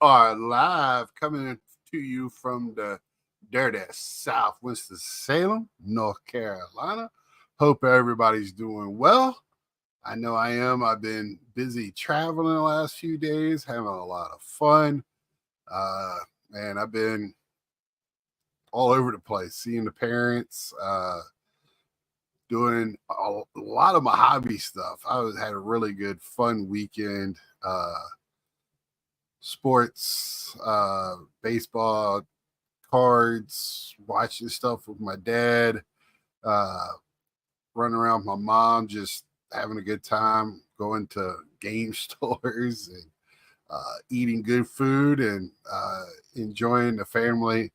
are live coming to you from the dirty South Winston-Salem, North Carolina. Hope everybody's doing well. I know I am. I've been busy traveling the last few days, having a lot of fun. And I've been all over the place, seeing the parents, doing a lot of my hobby stuff. Had a really good, fun weekend. Sports, baseball, cards, watching stuff with my dad, uh, running around with my mom, just having a good time, going to game stores and eating good food and enjoying the family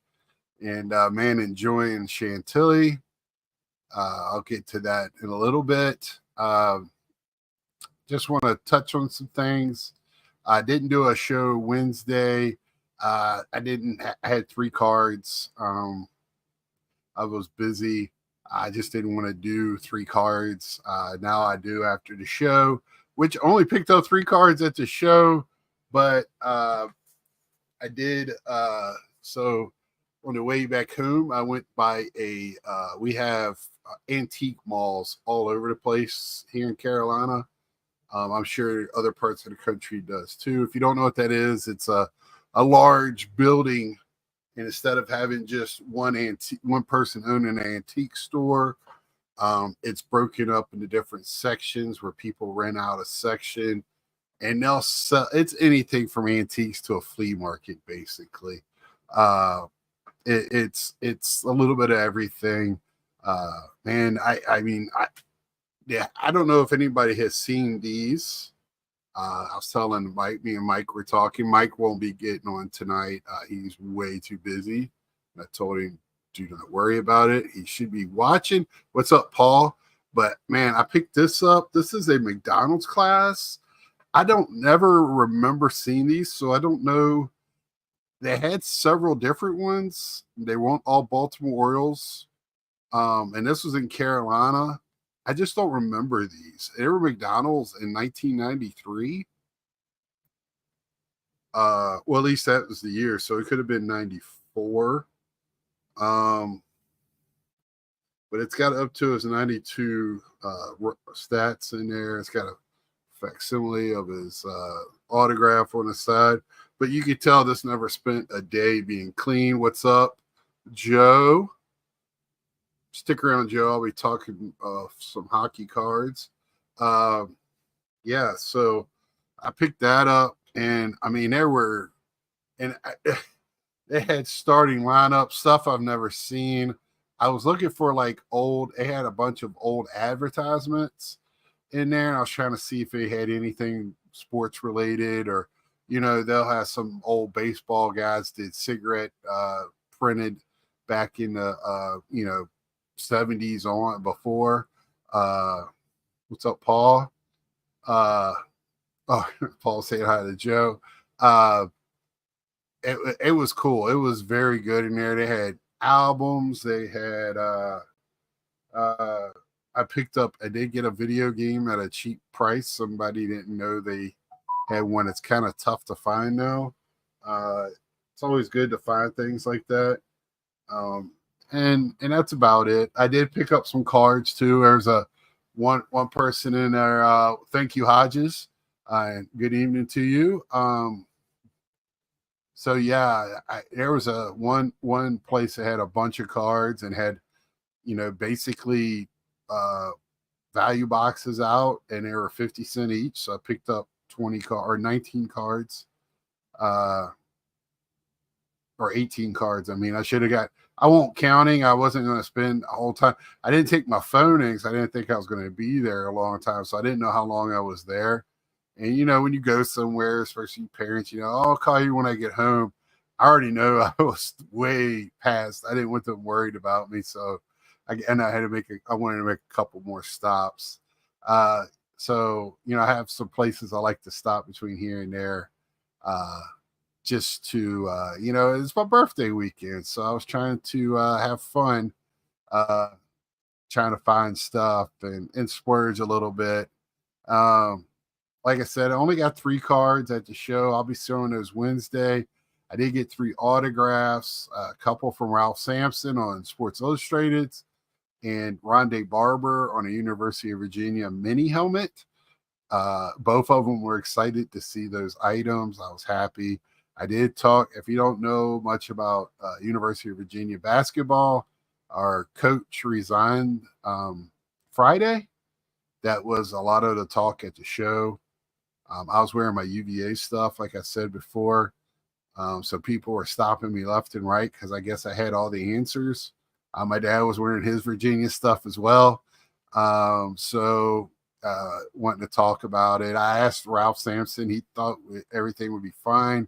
and enjoying Chantilly. I'll get to that in a little bit. Just want to touch on some things. I didn't do a show Wednesday. I didn't. I had 3 cards. I was busy. I just didn't want to do 3 cards. Now I do after the show, which only picked up 3 cards at the show, but I did. So on the way back home, I went by we have antique malls all over the place here in Carolina. I'm sure other parts of the country does too. If you don't know what that is, it's a large building, and instead of having just one person owning an antique store, it's broken up into different sections where people rent out a section, and they'll sell. It's anything from antiques to a flea market, basically. It's a little bit of everything. I don't know if anybody has seen these. I was telling Mike, me and Mike were talking. Mike won't be getting on tonight. He's way too busy. I told him, do not worry about it. He should be watching. What's up, Paul? But man, I picked this up. This is a McDonald's class. I don't never remember seeing these, so I don't know. They had several different ones. They weren't all Baltimore Orioles. And this was in Carolina. I just don't remember these. They were McDonald's in 1993. Well, at least that was the year, so it could have been 94. But it's got up to his 92 stats in there. It's got a facsimile of his autograph on the side. But you could tell this never spent a day being clean. What's up, Joe? Stick around, Joe. I'll be talking some hockey cards. Yeah, so I picked that up, and I mean, they had starting lineup stuff I've never seen. I was looking for they had a bunch of old advertisements in there, and I was trying to see if they had anything sports related, or they'll have some old baseball guys did cigarette printed back in the 70s on before. What's up, Paul? Paul saying hi to Joe. It was cool. It was very good in there. They had albums. They had I did get a video game at a cheap price. Somebody didn't know they had one. It's kind of tough to find now. It's always good to find things like that. And that's about it. I did pick up some cards too. There's one person in there. Thank you, Hodges. Good evening to you. So yeah, there was one place that had a bunch of cards and had, basically value boxes out, and they were 50 cents each. So I picked up 19 cards, or 18 cards. I mean, I won't counting. I wasn't going to spend a whole time. I didn't take my phone in because I didn't think I was going to be there a long time. So I didn't know how long I was there. And, when you go somewhere, especially parents, I'll call you when I get home. I already know I was way past. I didn't want them worried about me. So, I wanted to make a couple more stops. So, I have some places I like to stop between here and there. Just to it's my birthday weekend, so I was trying to have fun, trying to find stuff and splurge a little bit. like I said, I only got 3 cards at the show. I'll be showing those Wednesday. I did get 3 autographs, a couple from Ralph Sampson on Sports Illustrated, and Rondé Barber on a University of Virginia mini helmet. Both of them were excited to see those items. I was happy. I did talk. If you don't know much about University of Virginia basketball, our coach resigned Friday. That was a lot of the talk at the show. I was wearing my UVA stuff, like I said before. So people were stopping me left and right because I guess I had all the answers. My dad was wearing his Virginia stuff as well. So wanting to talk about it. I asked Ralph Sampson. He thought everything would be fine.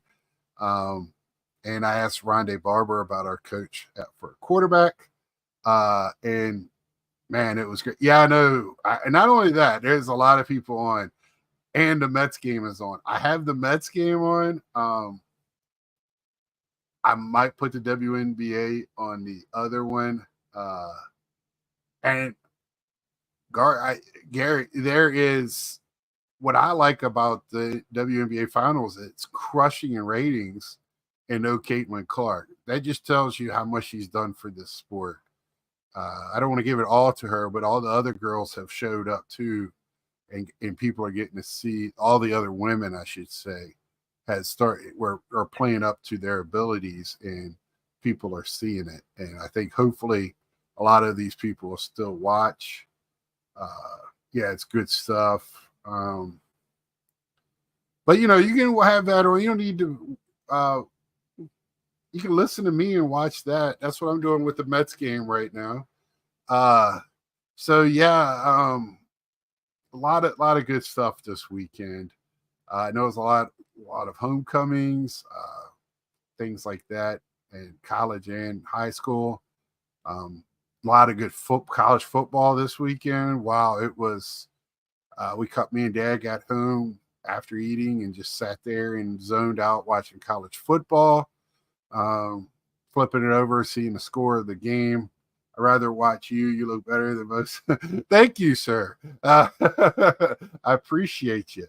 And I asked Rondé Barber about our coach for quarterback. And man, it was great. Yeah, I know. And not only that, there's a lot of people on, and the Mets game is on. I have the Mets game on. I might put the WNBA on the other one. And Gary, there is what I like about the WNBA finals. It's crushing in ratings and no Caitlin Clark. That just tells you how much she's done for this sport. I don't want to give it all to her, but all the other girls have showed up too. And people are getting to see all the other women, I should say, are playing up to their abilities, and people are seeing it. And I think hopefully a lot of these people will still watch. Yeah, it's good stuff. But you can have that, or you don't need to. You can listen to me and watch that. That's what I'm doing with the Mets game right now. So yeah, a lot of good stuff this weekend. I know it's a lot of homecomings, things like that, in college and high school. A lot of good college football this weekend. Wow, it was. Me and Dad got home after eating and just sat there and zoned out watching college football, flipping it over, seeing the score of the game. I'd rather watch you. You look better than most. Thank you, sir. I appreciate you.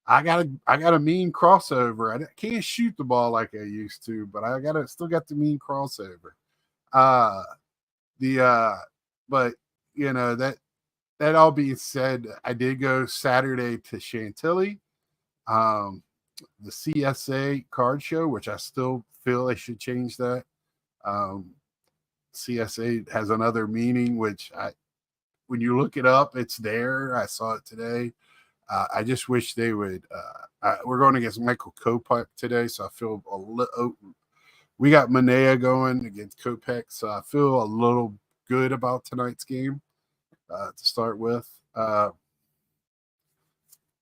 I got a mean crossover. I can't shoot the ball like I used to, but I still got the mean crossover. But that all being said, I did go Saturday to Chantilly, the CSA card show, which I still feel I should change that. CSA has another meaning, which when you look it up, it's there. I saw it today. I just wish they would. We're going against Michael Kopech today, so I feel a little. We got Manea going against Kopech, so I feel a little good about tonight's game to start with.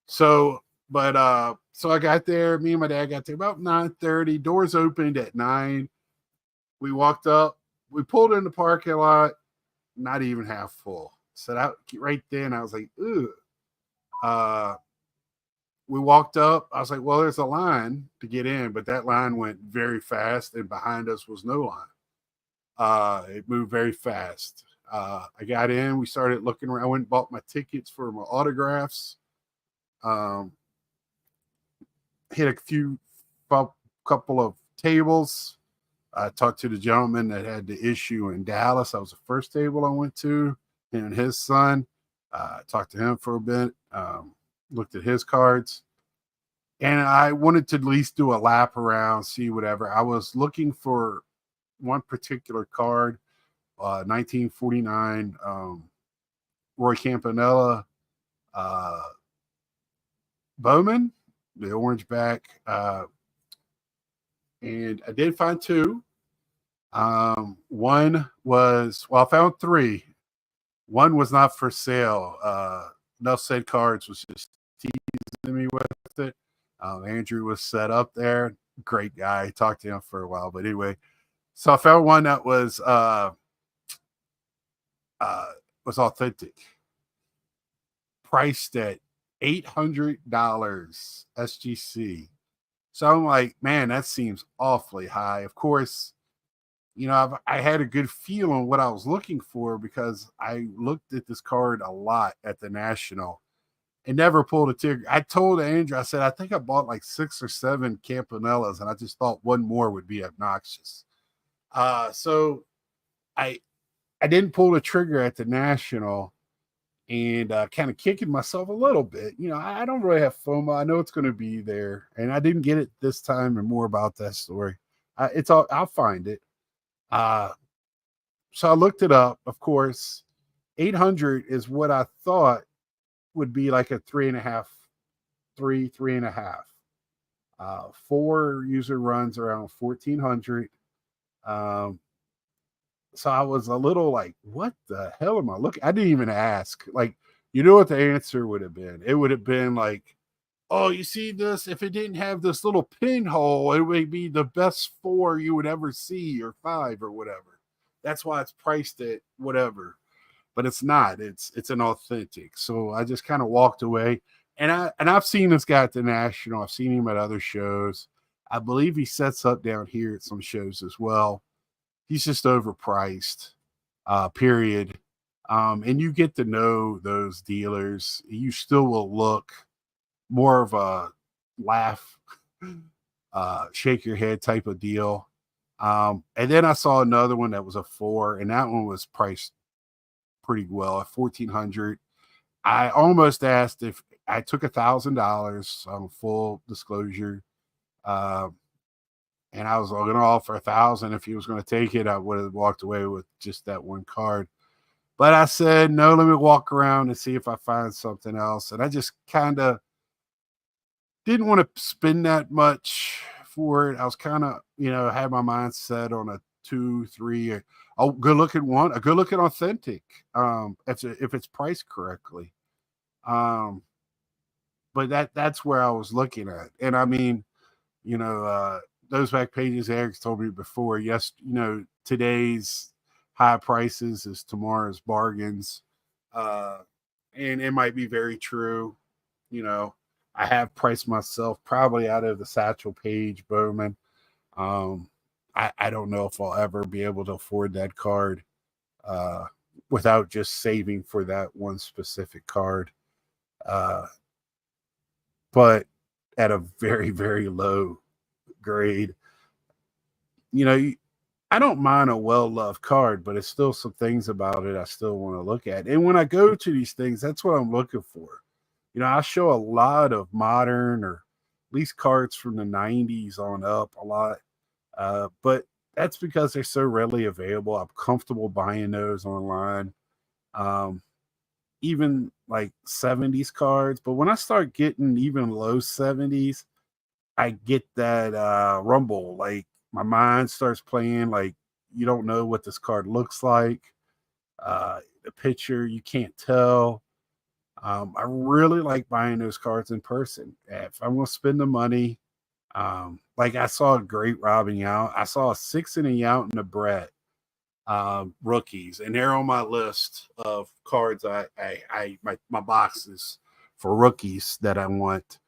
So I got there. Me and my dad got there about 9:30. Doors opened at 9. We walked up. We pulled in the parking lot, not even half full. So that right then, I was like, ooh. We walked up. I was like, well, there's a line to get in, but that line went very fast, and behind us was no line. It moved very fast. I got in. We started looking around. I went and bought my tickets for my autographs. Hit a couple of tables. I talked to the gentleman that had the issue in Dallas. That was the first table I went to, him and his son. Talked to him for a bit, looked at his cards. And I wanted to at least do a lap around, see whatever. I was looking for one particular card, 1949 Roy Campanella Bowman, the orange back. And I did find 2. One was, I found 3. One was not for sale. Enough said cards was just teasing me with it. Andrew was set up there. Great guy. Talked to him for a while. But anyway, so I found one that was authentic. Priced at $800 SGC. So I'm like, man, that seems awfully high. Of course, I had a good feel on what I was looking for because I looked at this card a lot at the National. and never pulled a trigger. I told Andrew, I said, I think I bought like 6 or 7 Campanellas, and I just thought one more would be obnoxious. So I I didn't pull the trigger at the national, and kind of kicking myself a little bit. I don't really have FOMO. I know it's going to be there, and I didn't get it this time. And more about that story. It's all I'll find it. Uh, so I looked it up. Of course, 800 is what I thought would be like a three and a half, three and a half. Four user runs around 1400. Um, so I was a little like, what the hell am I looking? I didn't even ask. Like, what the answer would have been? It would have been like, oh, you see this? If it didn't have this little pinhole, it would be the best four you would ever see, or five, or whatever. That's why it's priced at whatever. But it's not. It's an authentic. So I just kind of walked away. And I've seen this guy at the National. I've seen him at other shows. I believe he sets up down here at some shows as well. He's just overpriced, period. And you get to know those dealers. You still will look more of a laugh, shake your head type of deal. And then I saw another one that was a 4, and that one was priced pretty well at 1400. I almost asked if I took $1,000 on full disclosure. And I was going to offer 1,000. If he was going to take it, I would have walked away with just that one card. But I said, no, let me walk around and see if I find something else. And I just kind of didn't want to spend that much for it. I was kind of, had my mind set on a 2, 3, a good looking one, a good looking authentic. If it's priced correctly. But that's where I was looking at. And I mean, those back pages Eric's told me before. Yes, today's high prices is tomorrow's bargains. And it might be very true. I have priced myself probably out of the Satchel Paige Bowman. I don't know if I'll ever be able to afford that card without just saving for that one specific card. But at a very, very low grade. I don't mind a well-loved card, but it's still some things about it I still want to look at. And when I go to these things, that's what I'm looking for. I show a lot of modern, or at least cards from the 90s on up a lot. But that's because they're so readily available. I'm comfortable buying those online. Even like 70s cards. But when I start getting even low 70s, I get that rumble. Like, my mind starts playing like you don't know what this card looks like. The picture, you can't tell. I really like buying those cards in person. If I'm going to spend the money, like I saw a great Robin Yount. I saw a 6 and a Yount and a Brett rookies, and they're on my list of cards. My boxes for rookies that I want.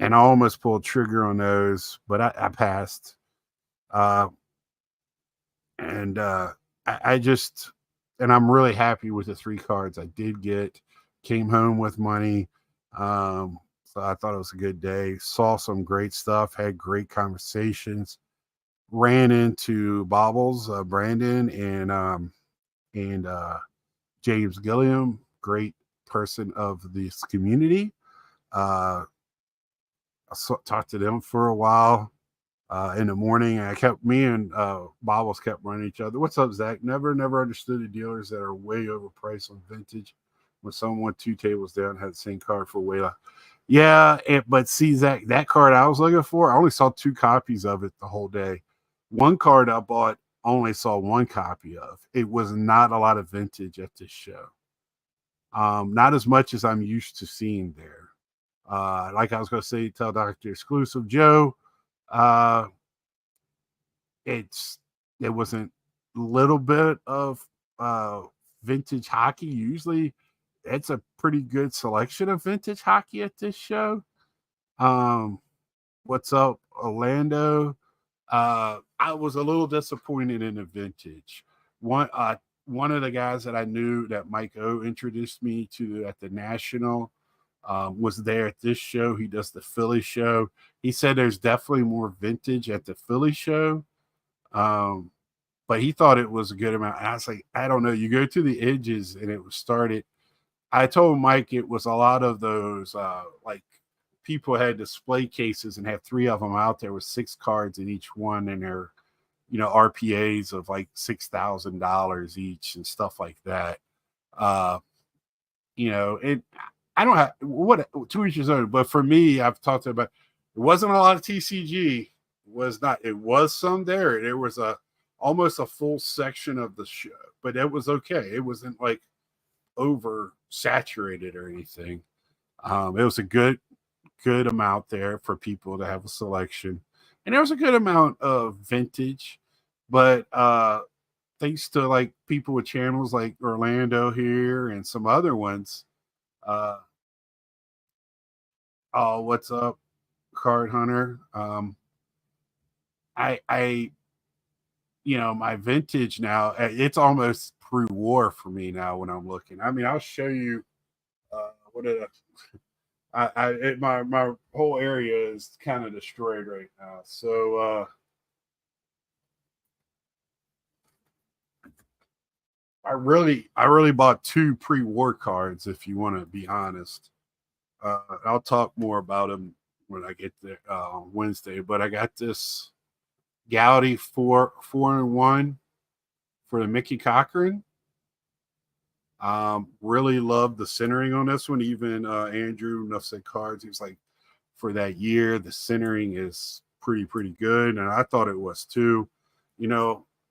And I almost pulled trigger on those, but I passed. And I'm really happy with the 3 cards I did get. Came home with money. So I thought it was a good day. Saw some great stuff, had great conversations. Ran into Bobbles, Brandon, and James Gilliam, great person of this community. I talked to them for a while in the morning. Me and Bobbles kept running each other. What's up, Zach? Never understood the dealers that are way overpriced on vintage when someone 2 tables down had the same card for way less. Yeah, but see, Zach, that card I was looking for, I only saw 2 copies of it the whole day. One card I bought, only saw 1 copy of. It was not a lot of vintage at this show. Not as much as I'm used to seeing there. Like I was going to say, tell Dr. Exclusive Joe, it wasn't a little bit of vintage hockey. Usually it's a pretty good selection of vintage hockey at this show. What's up, Orlando? I was a little disappointed in the vintage. One of the guys that I knew that Mike O introduced me to at the National, was there at this show. He does the Philly show. He said there's definitely more vintage at the Philly show. Um, but he thought it was a good amount. And I was like, I don't know. You go to the edges and it was started. I told Mike it was a lot of those like people had display cases and have three of them out there with six cards in each one, and they're RPAs of like $6,000 each and stuff like that. Uh, it I don't have what to each his own, but for me, I've talked about it wasn't a lot of TCG. It was not, it was some there. There was a almost a full section of the show, but it was okay. It wasn't like over saturated or anything. It was a good amount there for people to have a selection. And there was a good amount of vintage, but thanks to like people with channels like Orlando here and some other ones, uh, oh, what's up, Card Hunter? I my vintage now, it's almost pre-war for me now when I'm looking. I mean, I'll show you what did my whole area is kind of destroyed right now. So I really bought two pre-war cards, if you want to be honest. I'll talk more about them when I get there on Wednesday. But I got this Gaudy 4-in-1 for the Mickey Cochran. Really love the centering on this one. Even Andrew, Enough Said Cards, he was like, for that year, the centering is pretty good, and I thought it was too.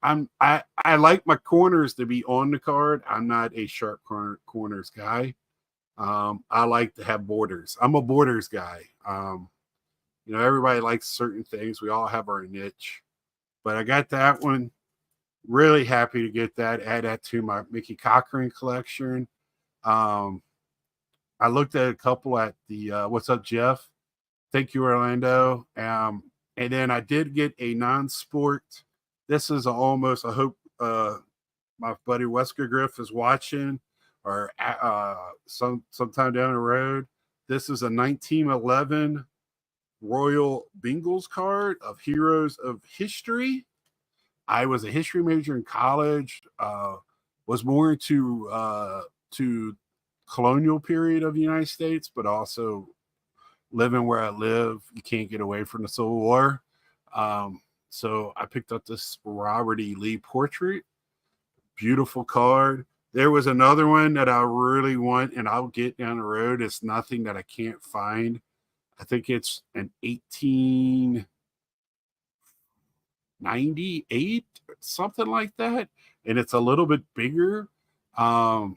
I like my corners to be on the card. I'm not a sharp corners guy. I like to have borders. I'm a borders guy. Everybody likes certain things. We all have our niche, but I got that one. Really happy to get that. Add that to my Mickey Cochran collection. Um, I looked at a couple at the What's Up, Jeff? Thank you, Orlando. And then I did get a non-sport. This is almost, I hope my buddy Wesker Griff is watching, or sometime down the road. This is a 1911 Royal Bengals card of Heroes of History. I was a history major in college. Was more to colonial period of the United States, but also living where I live, you can't get away from the Civil War. So I picked up this Robert E. Lee portrait. Beautiful card. There was another one that I really want, and I'll get down the road. It's nothing that I can't find. I think it's an 1898, something like that, and it's a little bit bigger of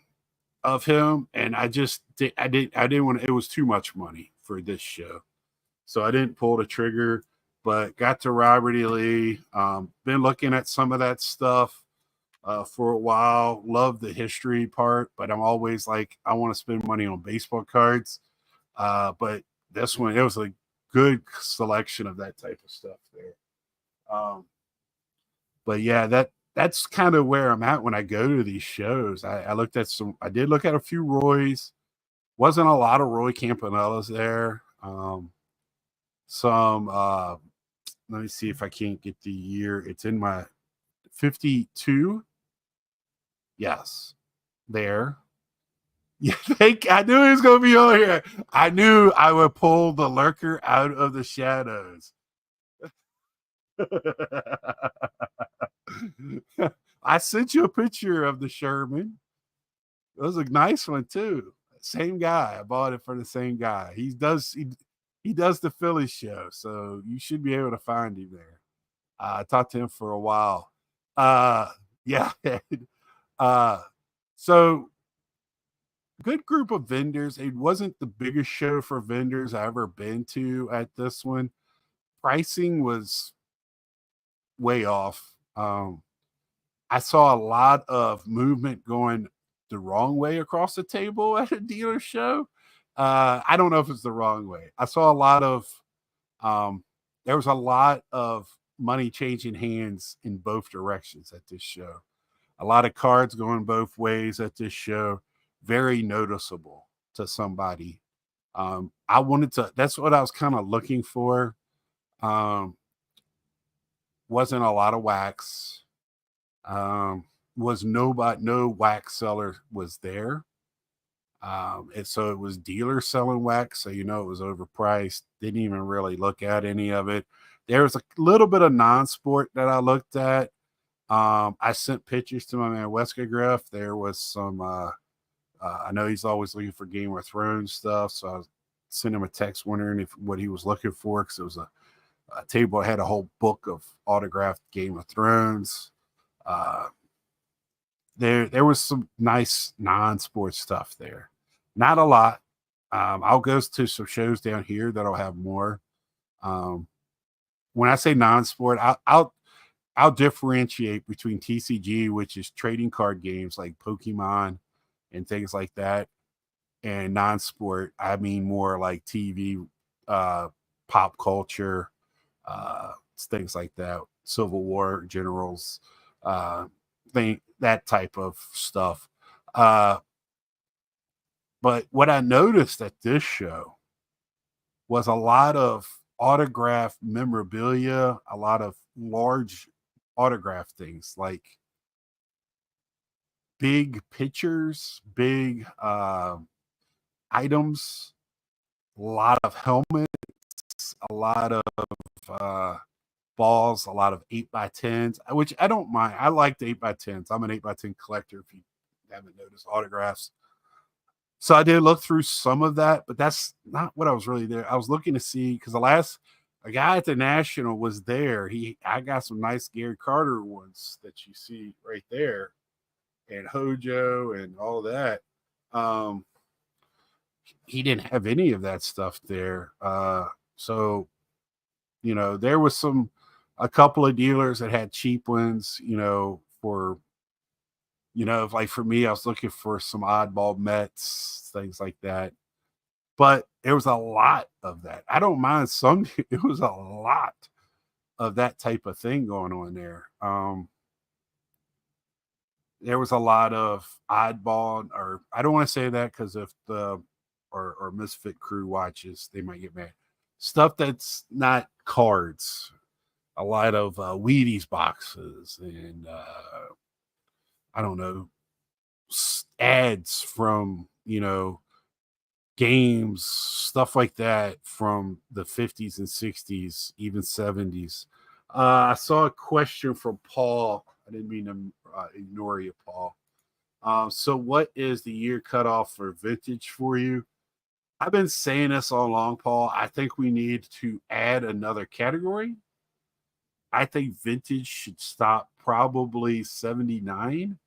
him. And I didn't want. It was too much money for this show, so I didn't pull the trigger. But got to Robert E. Lee. Been looking at some of that stuff for a while. Love the history part, but I'm always like, I want to spend money on baseball cards. But this one, it was a good selection of that type of stuff there. But yeah, that's kind of where I'm at when I go to these shows. I did look at a few Roys. Wasn't a lot of Roy Campanellas there. Some let me see if I can't get the year. It's in my 52. Yes, there. Yeah, I knew he was going to be on here. I knew I would pull the lurker out of the shadows. I sent you a picture of the Sherman. It was a nice one too. Same guy. I bought it for the same guy. He does the Philly show, so you should be able to find him there. I talked to him for a while. Yeah. uh, so good group of vendors. It wasn't the biggest show for vendors I ever been to at this one. Pricing was way off. I saw a lot of movement going the wrong way across the table at a dealer show. I don't know if it's the wrong way. I saw a lot of there was a lot of money changing hands in both directions at this show. A lot of cards going both ways at this show. Very noticeable to somebody I wanted to. That's what I was kind of looking for. Um, wasn't a lot of wax. Um, was nobody, no wax seller was there. And so it was dealer selling wax, so it was overpriced. Didn't even really look at any of it. There was a little bit of non-sport that I looked at. I sent pictures to my man Wesker Griff. There was some. I know he's always looking for Game of Thrones stuff, so I sent him a text wondering if what he was looking for, because it was a table that had a whole book of autographed Game of Thrones. Uh, there was some nice non-sports stuff there. Not a lot. I'll go to some shows down here that'll have more. Um, when I say non-sport, I'll differentiate between TCG, which is trading card games like Pokemon and things like that, and non-sport. I mean more like TV, uh, pop culture, things like that, Civil War generals, uh, that type of stuff. Uh, but what I noticed at this show was a lot of autograph memorabilia, a lot of large autograph things like big pictures, big items, a lot of helmets, a lot of uh, balls, a lot of 8x10s, which I don't mind. I like the 8x10s. I'm an 8x10 collector, if you haven't noticed, autographs. So I did look through some of that, but that's not what I was really there. I was looking to see, because a guy at the National was there. I got some nice Gary Carter ones that you see right there, and Hojo and all that. Um, he didn't have any of that stuff there. So there was a couple of dealers that had cheap ones, for like for me, I was looking for some oddball Mets, things like that. But there was a lot of that. I don't mind some. It was a lot of that type of thing going on there. There was a lot of oddball, or I don't want to say that because if the or Misfit Crew watches, they might get mad. Stuff that's not cards. A lot of Wheaties boxes and I don't know, ads from games, stuff like that from the 50s and 60s, even 70s. I saw a question from Paul. I didn't mean to ignore you, Paul. So, what is the year cutoff for vintage for you? I've been saying this all along, Paul. I think we need to add another category. I think vintage should stop probably 79.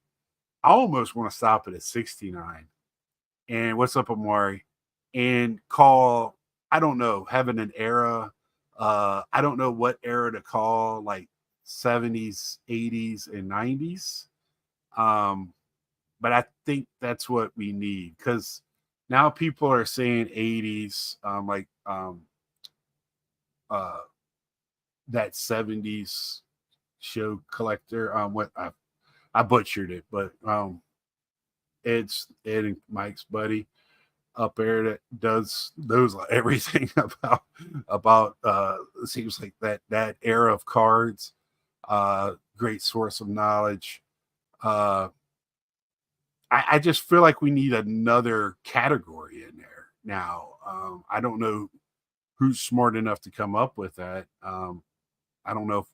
I almost want to stop it at 69. And what's up, Amari? And call, I don't know, having an era. I don't know what era to call, like 70s, 80s, and 90s. But I think that's what we need, because now people are saying 80s, uh, that 70s show collector. What I butchered it, but it's Ed and Mike's buddy up there that knows everything about it seems like that era of cards. Great source of knowledge. uh I just feel like we need another category in there now. I don't know who's smart enough to come up with that. I don't know,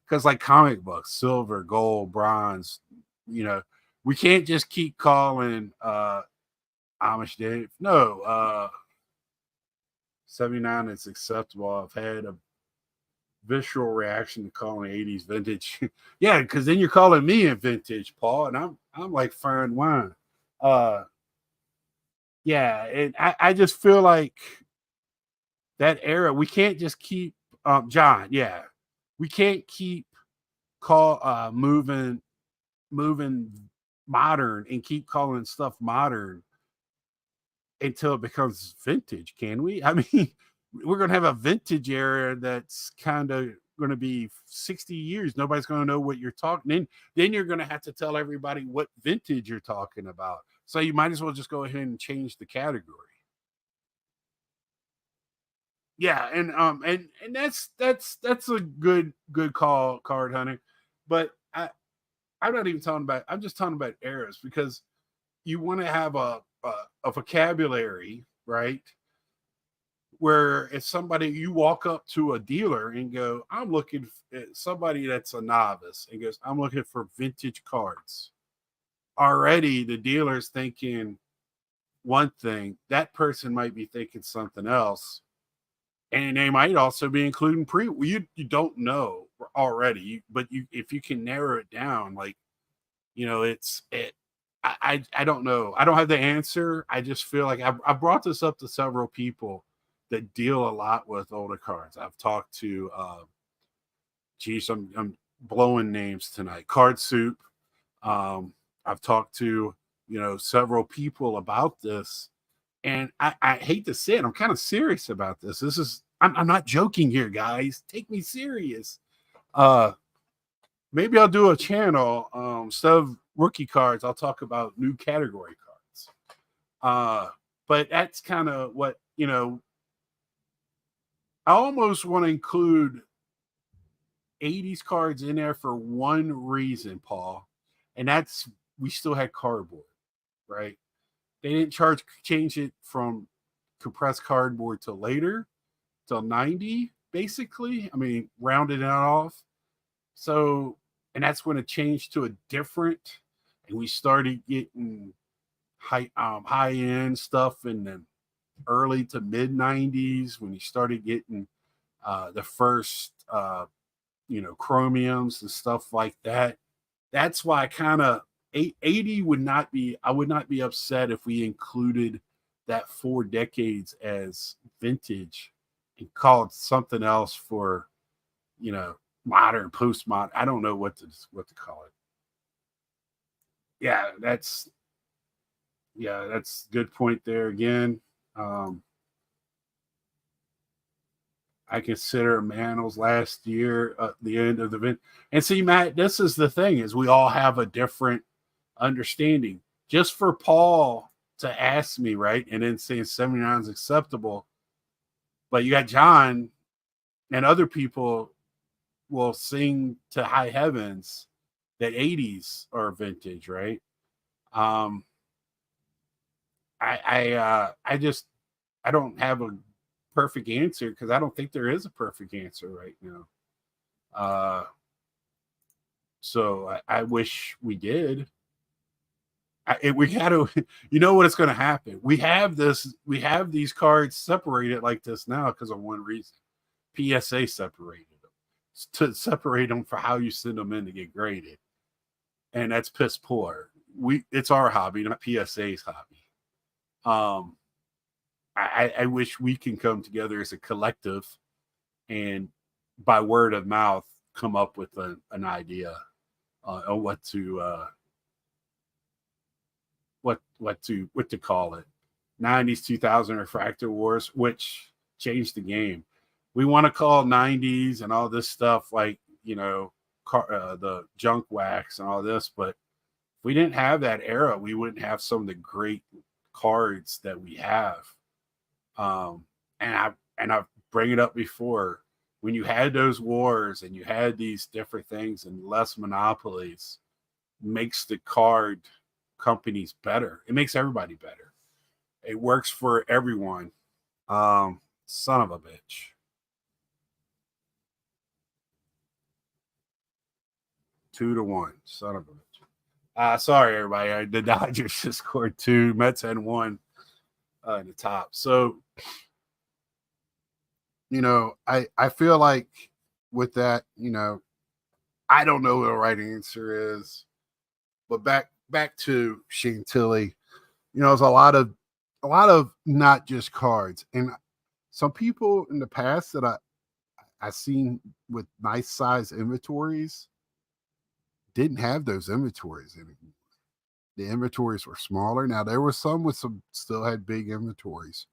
because like comic books, silver, gold, bronze, you know, we can't just keep calling Amish Dave. No, 79 is acceptable. I've had a visceral reaction to calling 80s vintage. Yeah, because then you're calling me a vintage, Paul, and I'm like fine wine. Uh yeah, and I just feel like that era, we can't just keep John, yeah. We can't keep moving modern and keep calling stuff modern until it becomes vintage, can we? I mean, we're going to have a vintage era that's kind of going to be 60 years. Nobody's going to know what you're talking. Then you're going to have to tell everybody what vintage you're talking about. So you might as well just go ahead and change the category. Yeah, and that's a good call, card hunting. But I'm not even talking about. I'm just talking about eras because you want to have a vocabulary, right? Where if somebody you walk up to a dealer and go, I'm looking at somebody that's a novice and goes, I'm looking for vintage cards. Already the dealer's thinking one thing, that person might be thinking something else. And they might also be including you don't know already, but you if you can narrow it down, like it's it. I don't know. I don't have the answer. I just feel like I brought this up to several people that deal a lot with older cards. I've talked to, geez, I'm blowing names tonight. Card Soup. I've talked to several people about this, and I hate to say it. I'm kind of serious about this. I'm not joking here, guys. Take me serious. Uh, Maybe I'll do a channel instead of rookie cards. I'll talk about new category cards. But that's kind of what I almost want to include 80s cards in there for one reason, Paul, and that's we still had cardboard, right? They didn't change it from compressed cardboard till later, till 90, basically. I mean, rounded it off. So, and that's when it changed to a different, and we started getting high end stuff in the early to mid 90s when you started getting the first chromiums and stuff like that. That's why I kind of 80 would not be I would not be upset if we included that 4 decades as vintage and called something else for modern, postmodern. I don't know what to call it. Yeah, that's good point there again. Um, I consider Mantl's last year the end of the event. And see, Matt, this is the thing: is we all have a different understanding. Just for Paul to ask me, right, and then saying 79 is acceptable, but you got John and other people will sing to high heavens that 80s are vintage, right? Um, I just I don't have a perfect answer because I don't think there is a perfect answer right now. Uh, so I wish we did. We got to, you know what it's going to happen. We have these cards separated like this now because of one reason. PSA separated them to separate them for how you send them in to get graded, and that's piss poor. It's our hobby, not PSA's hobby. Um, I wish we can come together as a collective and by word of mouth come up with an idea on what to call it. 90s 2000 refractor wars, which changed the game. We want to call 90s and all this stuff like the junk wax and all this, but if we didn't have that era, we wouldn't have some of the great cards that we have. um and I bring it up before, when you had those wars and you had these different things and less monopolies, makes the card companies better. It makes everybody better. It works for everyone. Son of a bitch. 2-1. Son of a bitch. Sorry everybody. The Dodgers just scored two. Mets had one in the top. So I feel like with that, I don't know what the right answer is. But back to Chantilly, there's a lot of not just cards. And some people in the past that I seen with nice size inventories didn't have those inventories anymore. The inventories were smaller. Now there were some with some still had big inventories.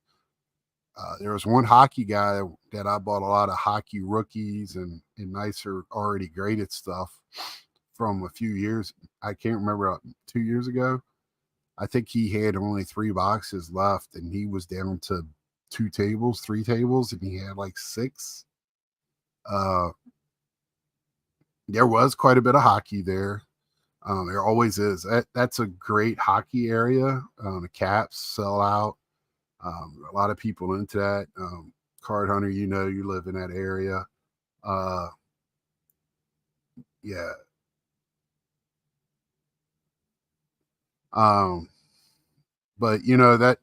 There was one hockey guy that I bought a lot of hockey rookies and nicer already graded stuff from a few years. I can't remember 2 years ago. I think he had only 3 boxes left, and he was down to 2 tables, 3 tables, and he had like 6. Uh, there was quite a bit of hockey there. There always is. That's a great hockey area. The Caps sell out. A lot of people into that. Card Hunter, you live in that area. Uh, yeah. Um, but that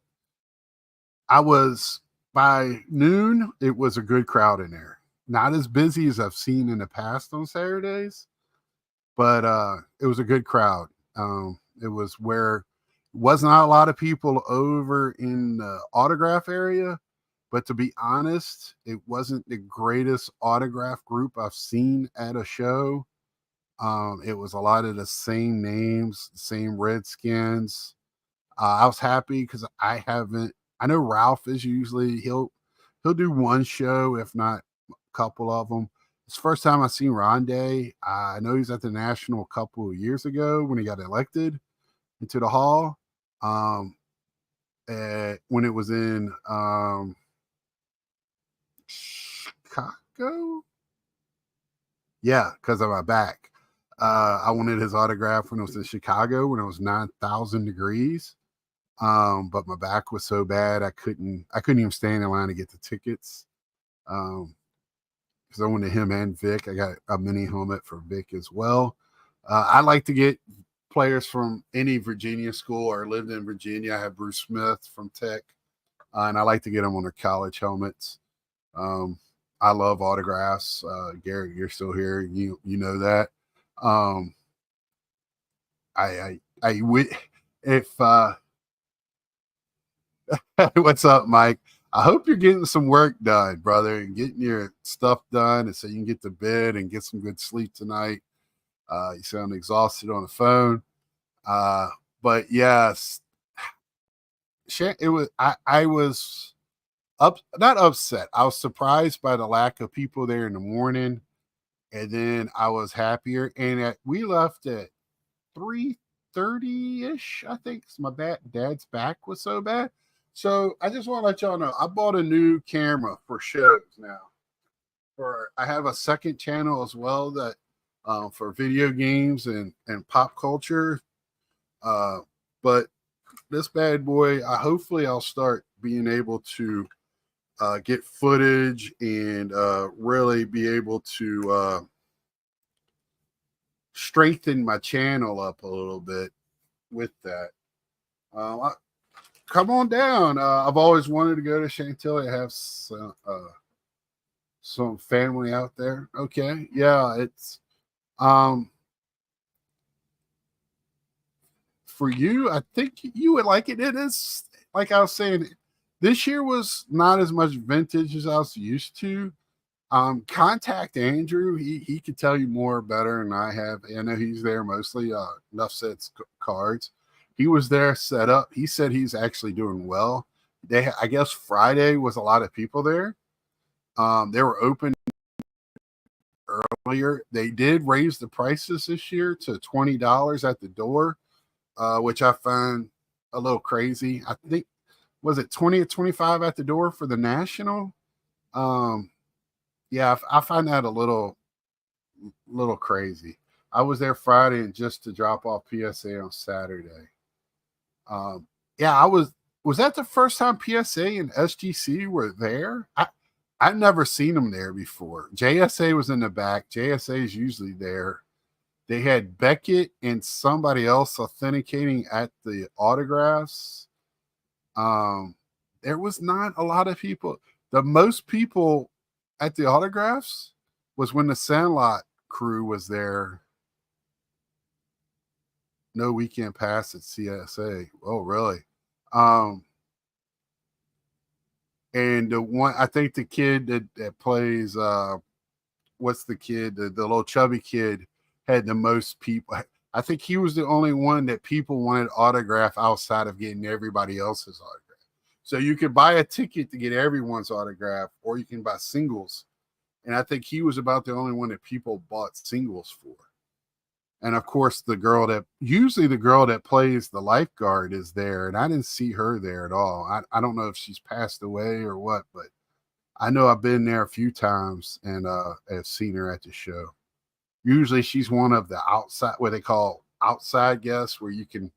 I was by noon, it was a good crowd in there. Not as busy as I've seen in the past on Saturdays, but it was a good crowd. It was where was not a lot of people over in the autograph area, but to be honest, it wasn't the greatest autograph group I've seen at a show. It was a lot of the same names, same Redskins. I was happy because I haven't. I know Ralph is usually he'll do one show, if not a couple of them. It's the first time I've seen Rondé. I know he's at the National a couple of years ago when he got elected into the hall. When it was in Chicago, yeah, because of my back. I wanted his autograph when it was in Chicago when it was 9,000 degrees. But my back was so bad I couldn't even stand in line to get the tickets. Because I wanted him and Vic. I got a mini helmet for Vic as well. I like to get players from any Virginia school or lived in Virginia. I have Bruce Smith from Tech, and I like to get them on their college helmets. I love autographs. Garrett, you're still here. You know that. I would if what's up, Mike? I hope you're getting some work done, brother, and getting your stuff done, and so you can get to bed and get some good sleep tonight. You sound exhausted on the phone, but yes, it was. I was not upset. I was surprised by the lack of people there in the morning, and then I was happier. And we left at 3:30 ish, I think. My dad's back was so bad. So I just want to let y'all know I bought a new camera for shows now. I have a second channel as well that for video games and pop culture. But this bad boy, hopefully I'll start being able to get footage and really be able to strengthen my channel up a little bit with that. Come on down. I've always wanted to go to Chantilly. I have some family out there. Okay. Yeah, it's for you, I think you would like it. It is, like I was saying, this year was not as much vintage as I was used to. Contact Andrew. He could tell you more better than I have. I know he's there mostly. Enough sets cards. He was there set up. He said he's actually doing well. I guess Friday was a lot of people there. They were open earlier. They did raise the prices this year to $20 at the door, which I find a little crazy. I think was it 20 or 25 at the door for the national? Yeah, I find that a little crazy. I was there Friday and just to drop off PSA on Saturday. Yeah, was that the first time PSA and SGC were there? I've never seen them there before. JSA was in the back. JSA is usually there. They had Beckett and somebody else authenticating at the autographs. There was not a lot of people. The most people at the autographs was when the Sandlot crew was there. No weekend pass at CSA. Oh, really? And the one, I think the kid that plays, what's the kid? The little chubby kid had the most people. I think he was the only one that people wanted autograph outside of getting everybody else's autograph. So you could buy a ticket to get everyone's autograph, or you can buy singles. And I think he was about the only one that people bought singles for. And of course, the girl that plays the lifeguard is there, and I didn't see her there at all. I don't know if she's passed away or what, but I know I've been there a few times and have seen her at the show. Usually she's one of the outside, what they call outside guests, where you can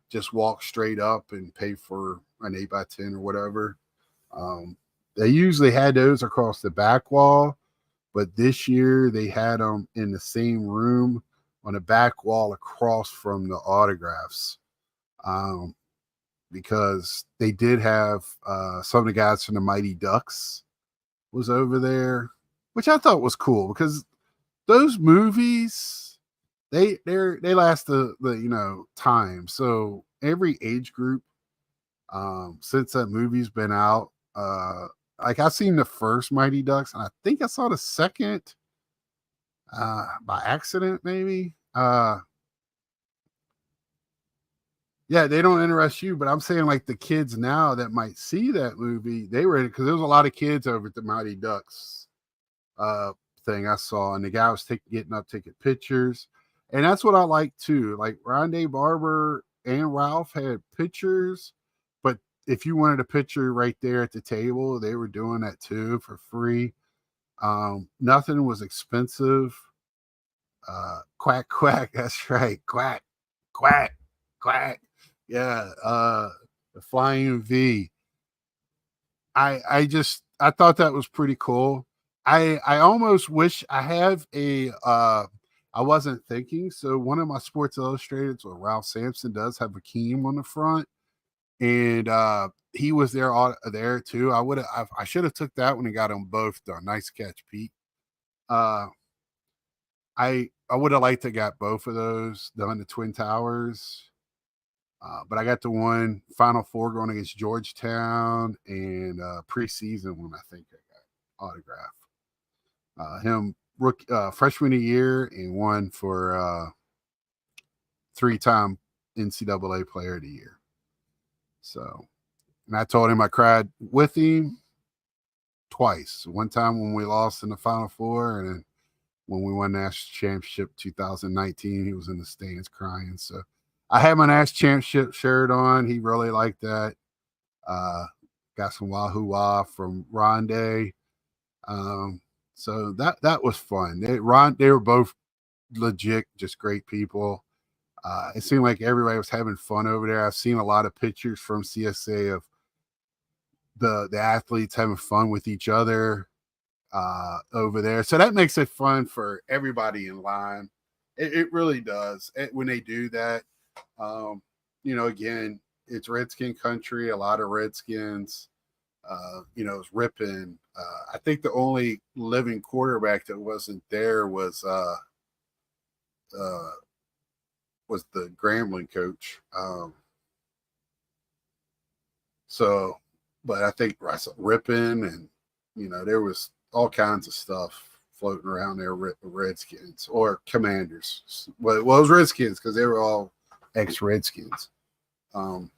just walk straight up and pay for an 8x10 or whatever. They usually had those across the back wall, but this year they had them in the same room on the back wall across from the autographs. Um, because they did have some of the guys from the Mighty Ducks was over there, which I thought was cool because those movies they last the time. So every age group since that movie's been out, like I've seen the first Mighty Ducks and I think I saw the second by accident maybe. Yeah, they don't interest you, but I'm saying like the kids now that might see that movie, they were because there was a lot of kids over at the Mighty Ducks uh thing I saw, and the guy was getting up taking pictures, and that's what I like too. Like Rondé Barber and Ralph had pictures, but if you wanted a picture right there at the table, they were doing that too for free. Nothing was expensive. Quack quack, that's right, quack quack quack. Yeah, the flying V. I thought that was pretty cool. I almost wish I have a I wasn't thinking. So one of my Sports Illustrated or Ralph Sampson does have a Keem on the front, and he was there too. I should have took that one and got them both done. Nice catch, Pete. Uh, I would have liked to got both of those done, the Twin Towers. But I got the one Final Four going against Georgetown and preseason one. I think I got autograph. Him freshman of the year and one for 3-time NCAA Player of the Year. So, and I told him I cried with him twice. One time when we lost in the Final Four, and then when we won national championship 2019, he was in the stands crying. So I had my national championship shirt on. He really liked that. Got some Wahoo Wah from Rondé. So that was fun. They were both legit, just great people. It seemed like everybody was having fun over there. I've seen a lot of pictures from CSA of the athletes having fun with each other over there. So that makes it fun for everybody in line. It really does. When they do that, again, it's Redskin country, a lot of Redskins. It's ripping. I think the only living quarterback that wasn't there was the Grambling coach. But I think ripping, and there was all kinds of stuff floating around there. Redskins or Commanders. Well, it was Redskins because they were all ex-Redskins. And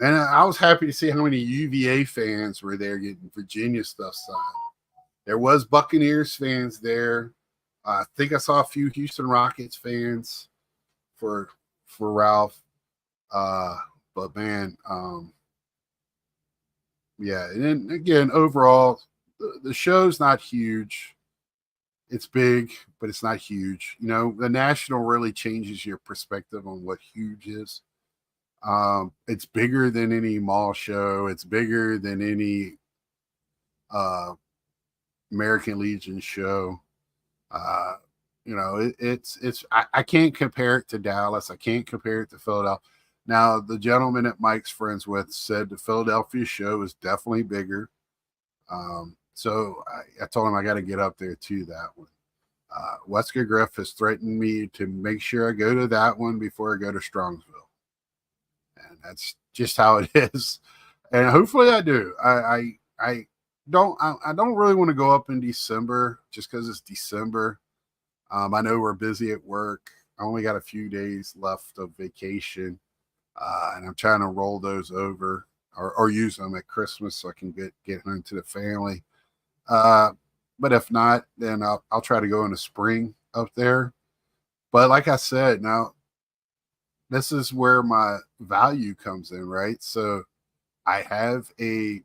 I was happy to see how many UVA fans were there getting Virginia stuff signed. There was Buccaneers fans there. I think I saw a few Houston Rockets fans for Ralph. But man, yeah. And then again, overall, the show's not huge. It's big, but it's not huge. The national really changes your perspective on what huge is. It's bigger than any mall show. It's bigger than any American Legion show. I can't compare it to Dallas. I can't compare it to Philadelphia. Now, the gentleman that Mike's friends with said the Philadelphia show is definitely bigger. So I told him I got to get up there to that one. Wesker Griff has threatened me to make sure I go to that one before I go to Strongsville. And that's just how it is. And hopefully I do. I don't really want to go up in December just because it's December. I know we're busy at work. I only got a few days left of vacation. And I'm trying to roll those over or use them at Christmas so I can get home to the family. But if not, then I'll try to go in the spring up there. But like I said, now this is where my value comes in, right? So I have a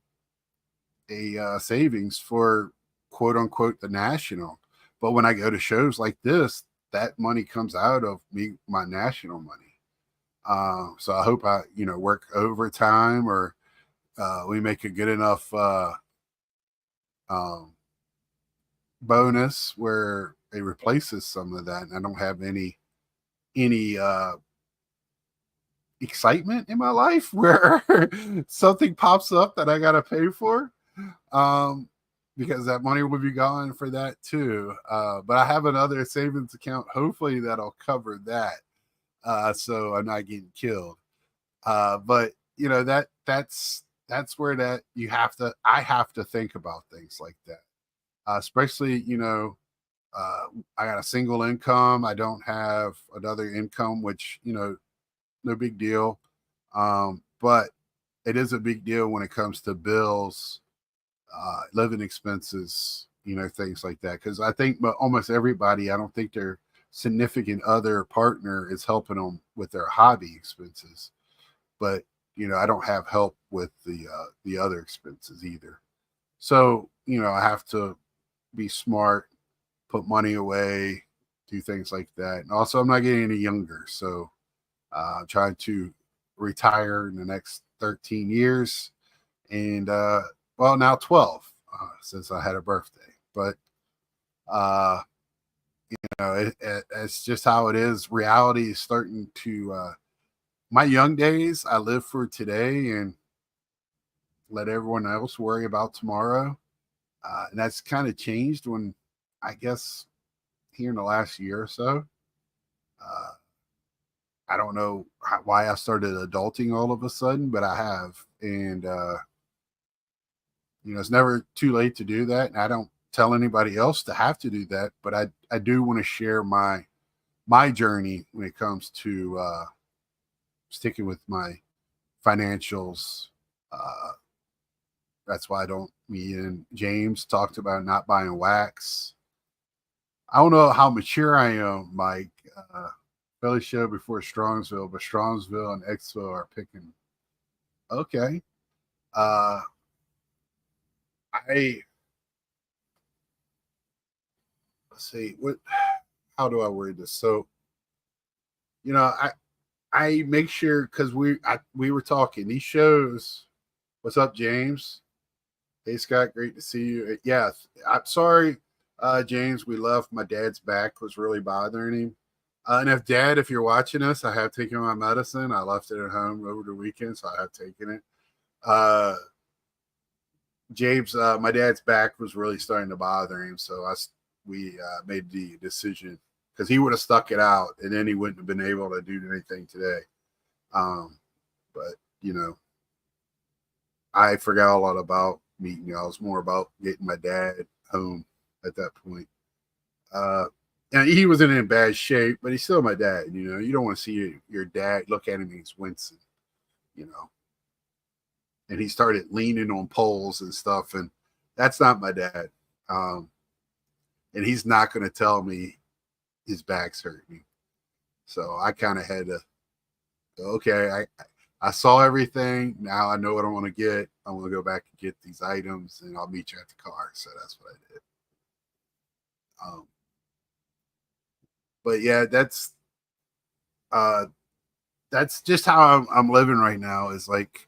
savings for quote unquote the national, but when I go to shows like this, that money comes out of me my national money. So I hope I work overtime, or we make a good enough um, bonus where it replaces some of that, and I don't have any excitement in my life where something pops up that I got to pay for. Um, because that money will be gone for that too. But I have another savings account. Hopefully that'll cover that. So I'm not getting killed. But that's where that I have to think about things like that. Especially, I got a single income. I don't have another income, which, no big deal. But it is a big deal when it comes to bills, living expenses, things like that. Because I think almost everybody, I don't think their significant other partner is helping them with their hobby expenses. But I don't have help with the other expenses either. So I have to be smart, put money away, do things like that. And also, I'm not getting any younger, so trying to retire in the next 13 years, and well, now 12 since I had a birthday. But uh, it's just how it is. Reality is starting to. My young days, I live for today and let everyone else worry about tomorrow. And that's kind of changed when, I guess, here in the last year or so. Uh, I don't know why I started adulting all of a sudden, but I have. And, it's never too late to do that. And I don't tell anybody else to have to do that, but I do want to share my journey when it comes to sticking with my financials. Uh, that's why me and James talked about not buying wax. I don't know how mature I am, Mike. Philly show before Strongsville, but Strongsville and Exville are picking. Okay. Uh, I let's see what. How do I word this? So, I make sure because we were talking these shows. What's up, James? Hey, Scott, great to see you. Yeah, I'm sorry, James. We left. My dad's back was really bothering him. And if you're watching us, I have taken my medicine. I left it at home over the weekend, so I have taken it. Uh, James, my dad's back was really starting to bother him, so we made the decision because he would have stuck it out, and then he wouldn't have been able to do anything today. Um, but I forgot a lot about meeting you. I was more about getting my dad home at that point. Uh, and he wasn't in bad shape, but he's still my dad. You don't want to see your dad look at him and he's wincing. You know, and he started leaning on poles and stuff, and that's not my dad. Um, and he's not going to tell me his back's hurting. So I kind of had to. Okay, I saw everything. Now I know what I want to get. I want to go back and get these items, and I'll meet you at the car. So that's what I did. Um, but yeah, uh, that's just how I'm living right now. Is like,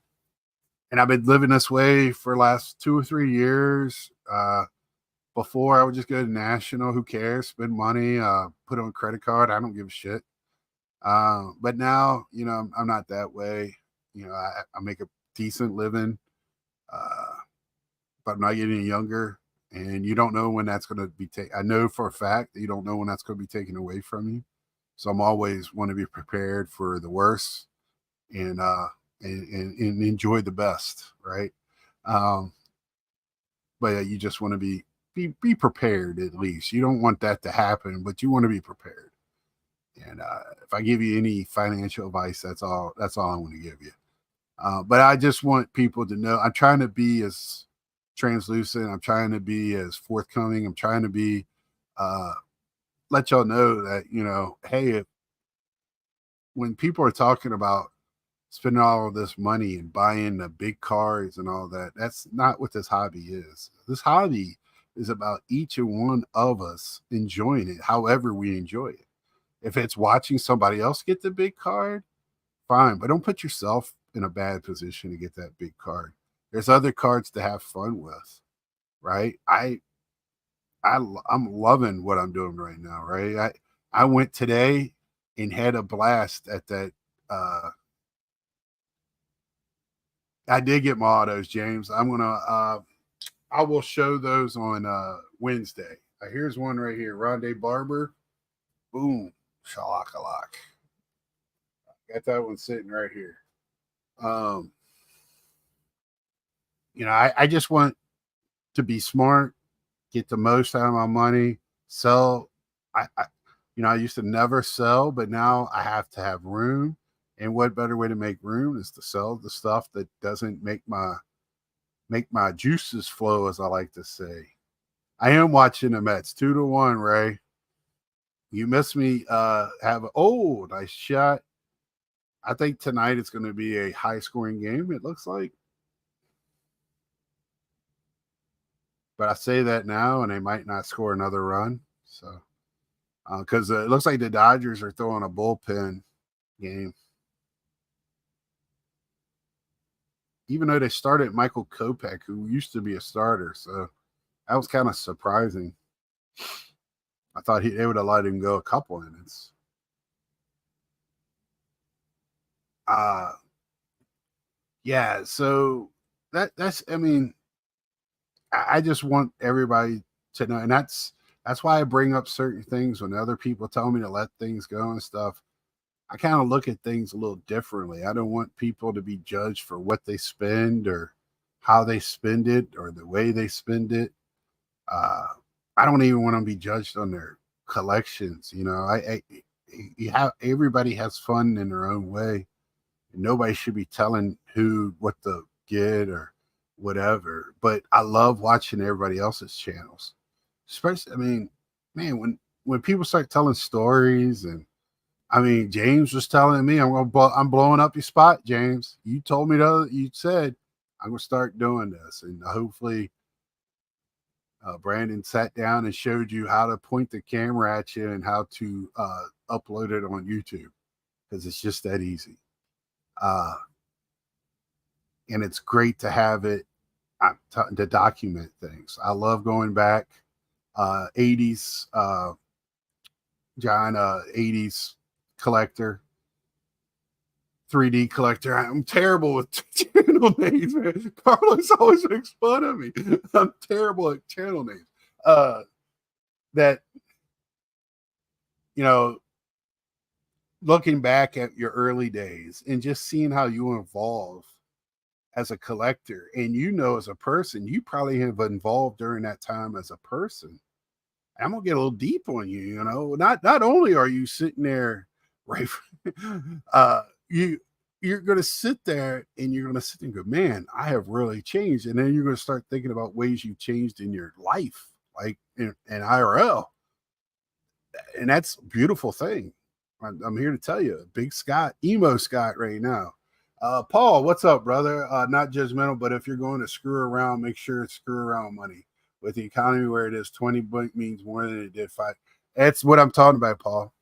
and I've been living this way for the last 2 or 3 years. Before I would just go to National. Who cares? Spend money. Put on a credit card. I don't give a shit. But now, I'm not that way. I make a decent living, uh, but I'm not getting any younger. And you don't know when that's going to be taken. I know for a fact that you don't know when that's going to be taken away from you. So I'm always want to be prepared for the worst and and enjoy the best, right? Um, but yeah, you just want to be prepared at least. You don't want that to happen, but you want to be prepared. And if I give you any financial advice, that's all I want to give you. But I just want people to know I'm trying to be as translucent. I'm trying to be as forthcoming. I'm trying to be uh, let y'all know that, hey, when people are talking about spending all of this money and buying the big cars and all that, that's not what this hobby is. This hobby is about each and one of us enjoying it however we enjoy it. If it's watching somebody else get the big card, fine, but don't put yourself in a bad position to get that big card. There's other cards to have fun with, right? I'm loving what I'm doing right now, right? I went today and had a blast at that. I did get my autos, James. I will show those on Wednesday. Here's one right here, Rondé Barber. Boom, shalakalak. Got that one sitting right here. Um, I just want to be smart, get the most out of my money, sell. I used to never sell, but now I have to have room. And what better way to make room is to sell the stuff that doesn't make my juices flow, as I like to say. I am watching the Mets 2-1, Ray. You missed me. Nice shot. I think tonight it's going to be a high scoring game, it looks like. But I say that now, and they might not score another run. So, because it looks like the Dodgers are throwing a bullpen game. Even though they started Michael Kopech, who used to be a starter. So that was kind of surprising. I thought they would have let him go a couple innings. Yeah, so that's I mean, I just want everybody to know, and that's why I bring up certain things when other people tell me to let things go and stuff. I kind of look at things a little differently. I don't want people to be judged for what they spend or how they spend it or the way they spend it. Uh, I don't even want to be judged on their collections. You have everybody has fun in their own way. And nobody should be telling who what to get or whatever. But I love watching everybody else's channels. Especially, I mean, man, when people start telling stories, and I mean, James was telling me I'm blowing up your spot, James. You told me you said I'm gonna start doing this, and hopefully Brandon sat down and showed you how to point the camera at you and how to upload it on YouTube, because it's just that easy. And it's great to have it to document things. I love going back 80s, John, 80s collector, 3D collector. I'm terrible with channel names, man. Carlos always makes fun of me. I'm terrible at channel names. That, you know, looking back at your early days and just seeing how you evolve as a collector, and as a person, you probably have evolved during that time as a person. I'm gonna get a little deep on you. Not only are you sitting there, right? You're gonna sit there and you're gonna sit and go, man, I have really changed. And then you're gonna start thinking about ways you've changed in your life, like in IRL, and that's a beautiful thing. I'm here to tell you, Big Scott, emo Scott, right now. Paul, what's up, brother? Not judgmental, but if you're going to screw around, make sure it's screw around money. With the economy where it is, 20 means more than it did 5. That's what I'm talking about, Paul.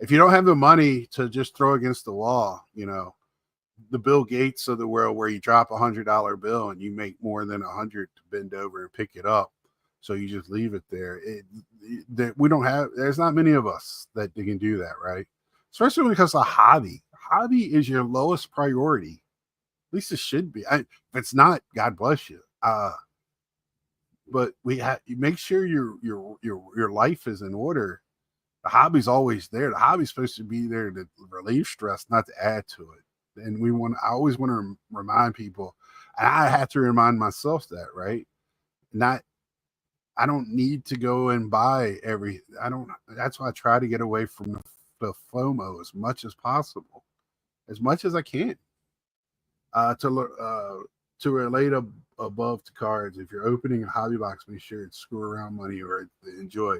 If you don't have the money to just throw against the wall, the Bill Gates of the world, where you drop $100 bill and you make more than 100 to bend over and pick it up, so you just leave it there. There's not many of us that can do that, right? Especially because a hobby is your lowest priority. At least it should be. If it's not, God bless you. But you make sure your life is in order. The hobby's always there. The hobby's supposed to be there to relieve stress, not to add to it. And I always want to remind people, and I have to remind myself that, right? I don't need to go and buy that's why I try to get away from the FOMO as much as possible, as much as I can. To relate above to cards, if you're opening a hobby box, make sure it's screw around money or enjoy.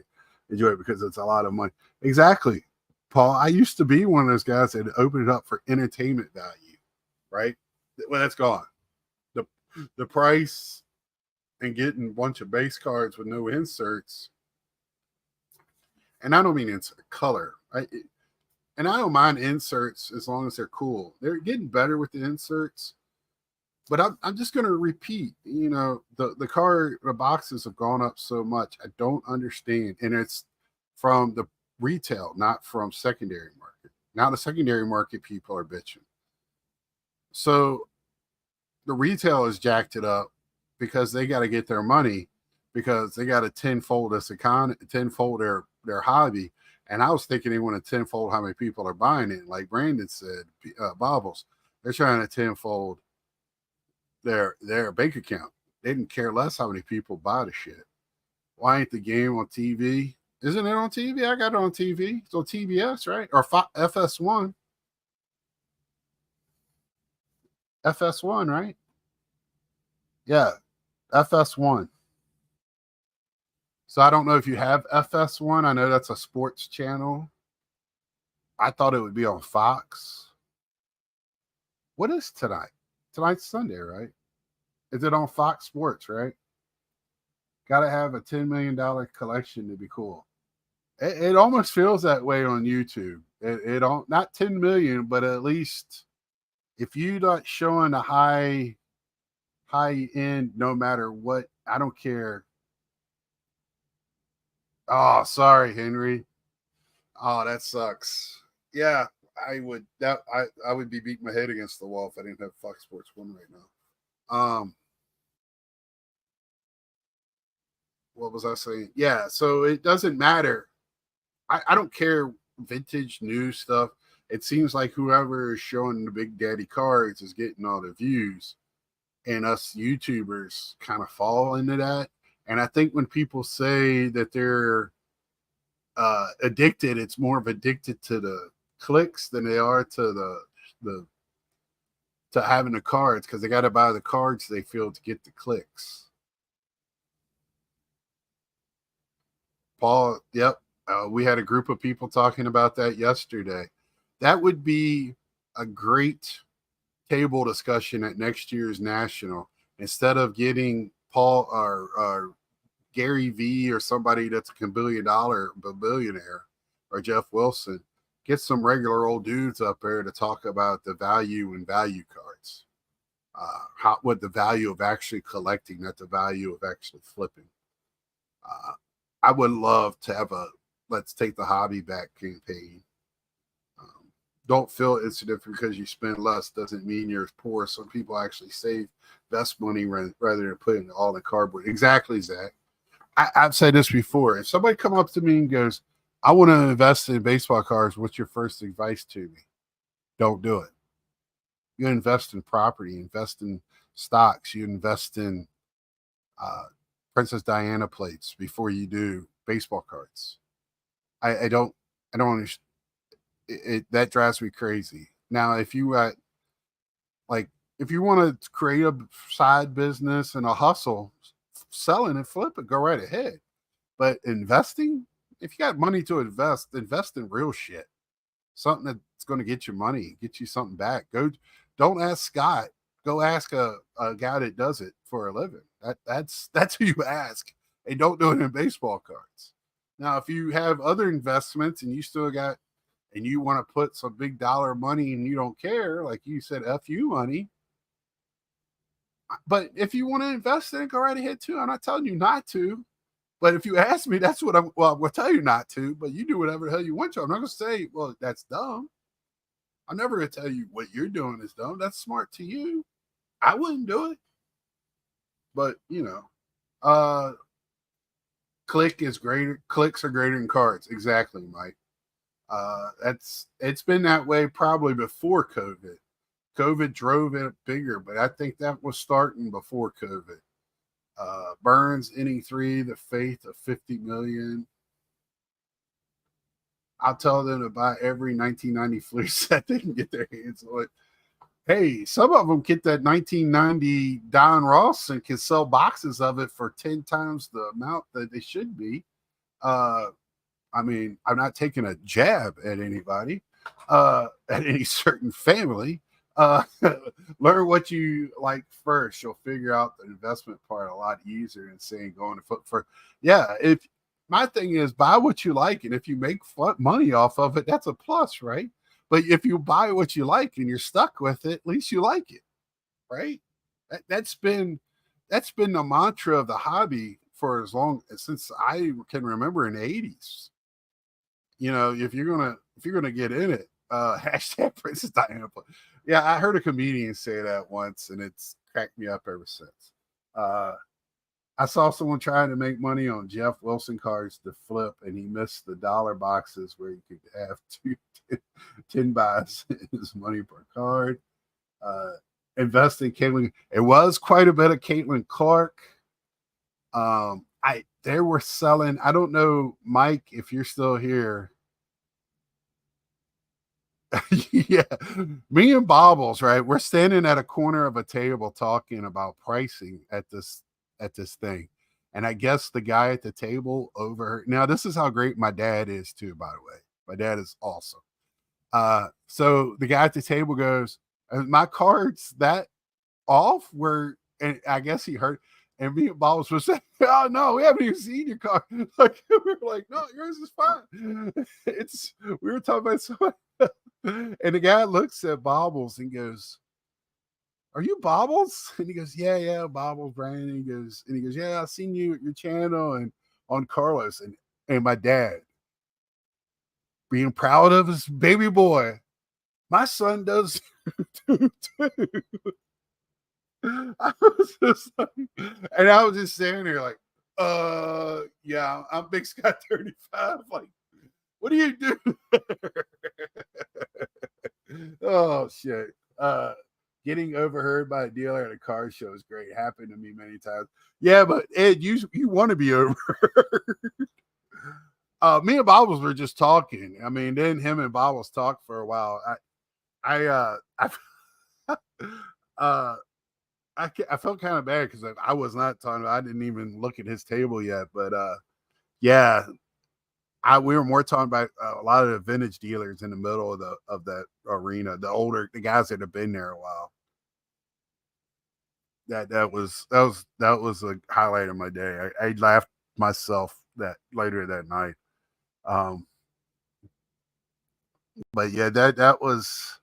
enjoy it because it's a lot of money. Exactly, Paul. I used to be one of those guys that opened it up for entertainment value, right? Well, that's gone. The the price and getting a bunch of base cards with no inserts, and I don't mean insert color. And I don't mind inserts as long as they're cool. They're getting better with the inserts, but I'm just going to repeat. The boxes have gone up so much. I don't understand, and it's from the retail, not from secondary market. Now the secondary market people are bitching. So the retail has jacked it up because they got to get their money because they got to tenfold tenfold their hobby. And I was thinking they want to tenfold how many people are buying it. Like Brandon said, Bobbles, they're trying to tenfold their bank account. They didn't care less how many people buy the shit. Why ain't the game on TV? Isn't it on TV? I got it on TV. It's on TBS, right? Or FS1. FS1, right? Yeah, FS1. So I don't know if you have FS1. I know that's a sports channel. I thought it would be on Fox. What is tonight? Tonight's Sunday, right? Is it on Fox Sports, right? Got to have a $10 million collection to be cool. It almost feels that way on YouTube. It don't, not 10 million, but at least if you're not showing a high end, no matter what, I don't care. Oh, sorry, Henry. Oh, that sucks. Yeah, I would be beating my head against the wall if I didn't have Fox Sports 1 right now. What was I saying? Yeah, so it doesn't matter. I don't care vintage new stuff. It seems like whoever is showing the Big Daddy cards is getting all the views, and us YouTubers kind of fall into that. And I think when people say that they're addicted, it's more of addicted to the clicks than they are to the to having the cards because they got to buy the cards they feel to get the clicks. Paul, yep. We had a group of people talking about that yesterday. That would be a great table discussion at next year's national. Instead of getting Paul or Gary V or somebody that's a billionaire or Jeff Wilson, get some regular old dudes up there to talk about the value and value cards. What the value of actually collecting, not the value of actually flipping. I would love to have a let's take the hobby back campaign. Don't feel insignificant because you spend less doesn't mean you're poor. Some people actually save best money rather than putting it all in cardboard. Exactly, Zach. I've said this before. If somebody come up to me and goes, I want to invest in baseball cards, what's your first advice to me? Don't do it. You invest in property, invest in stocks, you invest in Princess Diana plates before you do baseball cards. I don't understand. That drives me crazy. Now, if you if you want to create a side business and a hustle, selling and flip it, go right ahead. But investing, if you got money to invest in real shit, something that's going to get you money, get you something back. Don't ask Scott. Go ask a guy that does it for a living. That's who you ask, and don't do it in baseball cards. Now, if you have other investments and you still got and you want to put some big dollar money and you don't care, like you said, FU money. But if you want to invest in it, go right ahead too. I'm not telling you not to. But if you ask me, that's what I'm going to tell you not to. But you do whatever the hell you want to. I'm not going to say, well, that's dumb. I'm never going to tell you what you're doing is dumb. That's smart to you. I wouldn't do it. But, clicks are greater than cards. Exactly, Mike. It's been that way probably before COVID. COVID drove it bigger, but I think that was starting before COVID. Burns inning 3, the faith of 50 million. I'll tell them to buy every 1990 flu set they can get their hands on. Hey, some of them get that 1990 Don Ross and can sell boxes of it for 10 times the amount that they should be. I mean, I'm not taking a jab at anybody, at any certain family. Uh, learn what you like first. You'll figure out the investment part a lot easier than saying going to foot for. Yeah, if my thing is buy what you like, and if you make money off of it, that's a plus, right? But if you buy what you like and you're stuck with it, at least you like it, right? That's been the mantra of the hobby for as long since I can remember in the 80s. If you're gonna get in it, hashtag Princess Diana. Yeah, I heard a comedian say that once, and it's cracked me up ever since. Uh, I saw someone trying to make money on Jeff Wilson cards to flip, and he missed the dollar boxes where you could have 10 buys his money per card. Uh, invest in Caitlin. It was quite a bit of Caitlin Clark. They were selling. I don't know, Mike, if you're still here. Yeah, me and Bobbles, right? We're standing at a corner of a table talking about pricing at this thing, and I guess the guy at the table overheard. Now, this is how great my dad is too. By the way, my dad is awesome. So the guy at the table goes, "My card's that off?" Where, and I guess he heard. And me and Bobbles was saying, "Oh no, we haven't even seen your card." Like we were like, "No, yours is fine." It's we were talking about so and the guy looks at Bobbles and goes, "Are you Bobbles?" And he goes, "Yeah, yeah, Bobbles, Brandon." And he goes, "Yeah, I've seen you your channel and on Carlos." And my dad, being proud of his baby boy, my son does too. I was just like, and I was just standing there like, yeah, I'm Big Scott 35. Like, what do you do? Oh shit. Getting overheard by a dealer at a car show is great. Happened to me many times. Yeah, but Ed, you want to be overheard. Me and Bobbles were just talking. I mean, then him and Bobbles talked for a while. I uh I felt kind of bad because I was not talking. I didn't even look at his table yet, but yeah, we were more talking about a lot of the vintage dealers in the middle of that arena, the guys that have been there a while. That was a highlight of my day. I laughed myself that later that night. Um, but yeah, that was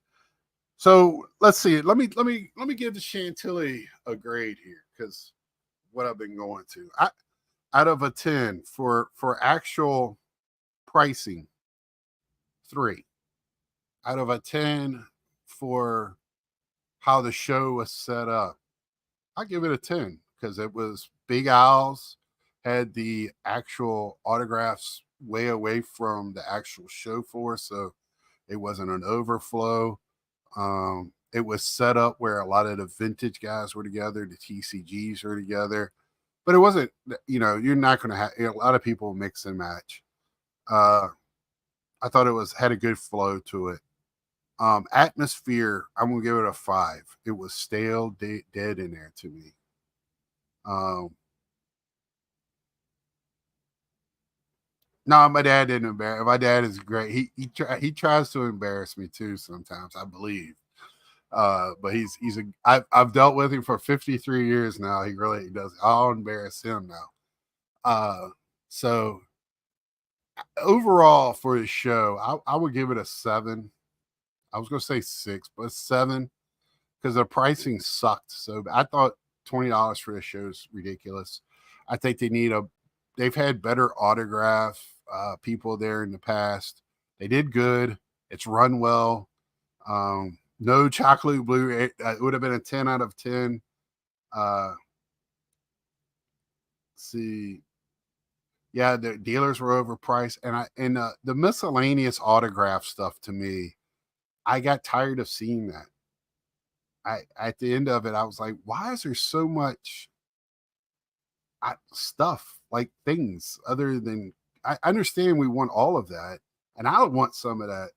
so. Let's see. Let me give the Chantilly a grade here because what I've been going to. Out of a 10 for actual pricing, 3. Out of a 10 for how the show was set up, I give it a 10 because it was Big Owls, had the actual autographs way away from the actual show floor, so it wasn't an overflow. It was set up where a lot of the vintage guys were together, the TCGs were together, but it wasn't. You're not going to have a lot of people mix and match. Uh, I thought it had a good flow to it. Atmosphere, I'm gonna give it a 5. It was stale, dead in there to me. Um, no, my dad didn't embarrass. My dad is great. He tries to embarrass me too sometimes. I believe. But I've dealt with him for 53 years now. He really does. I'll embarrass him now. So overall for the show, I would give it a 7. I was gonna say 6, but 7 because the pricing sucked. So I thought $20 for the show is ridiculous. I think they've had better autograph people there in the past. They did good. It's run well. No chocolate blue. It would have been a 10 out of 10. Uh, see, yeah, the dealers were overpriced, and the miscellaneous autograph stuff to me, I got tired of seeing that. At the end of it, I was like, why is there so much stuff like things other than I understand we want all of that, and I want some of that.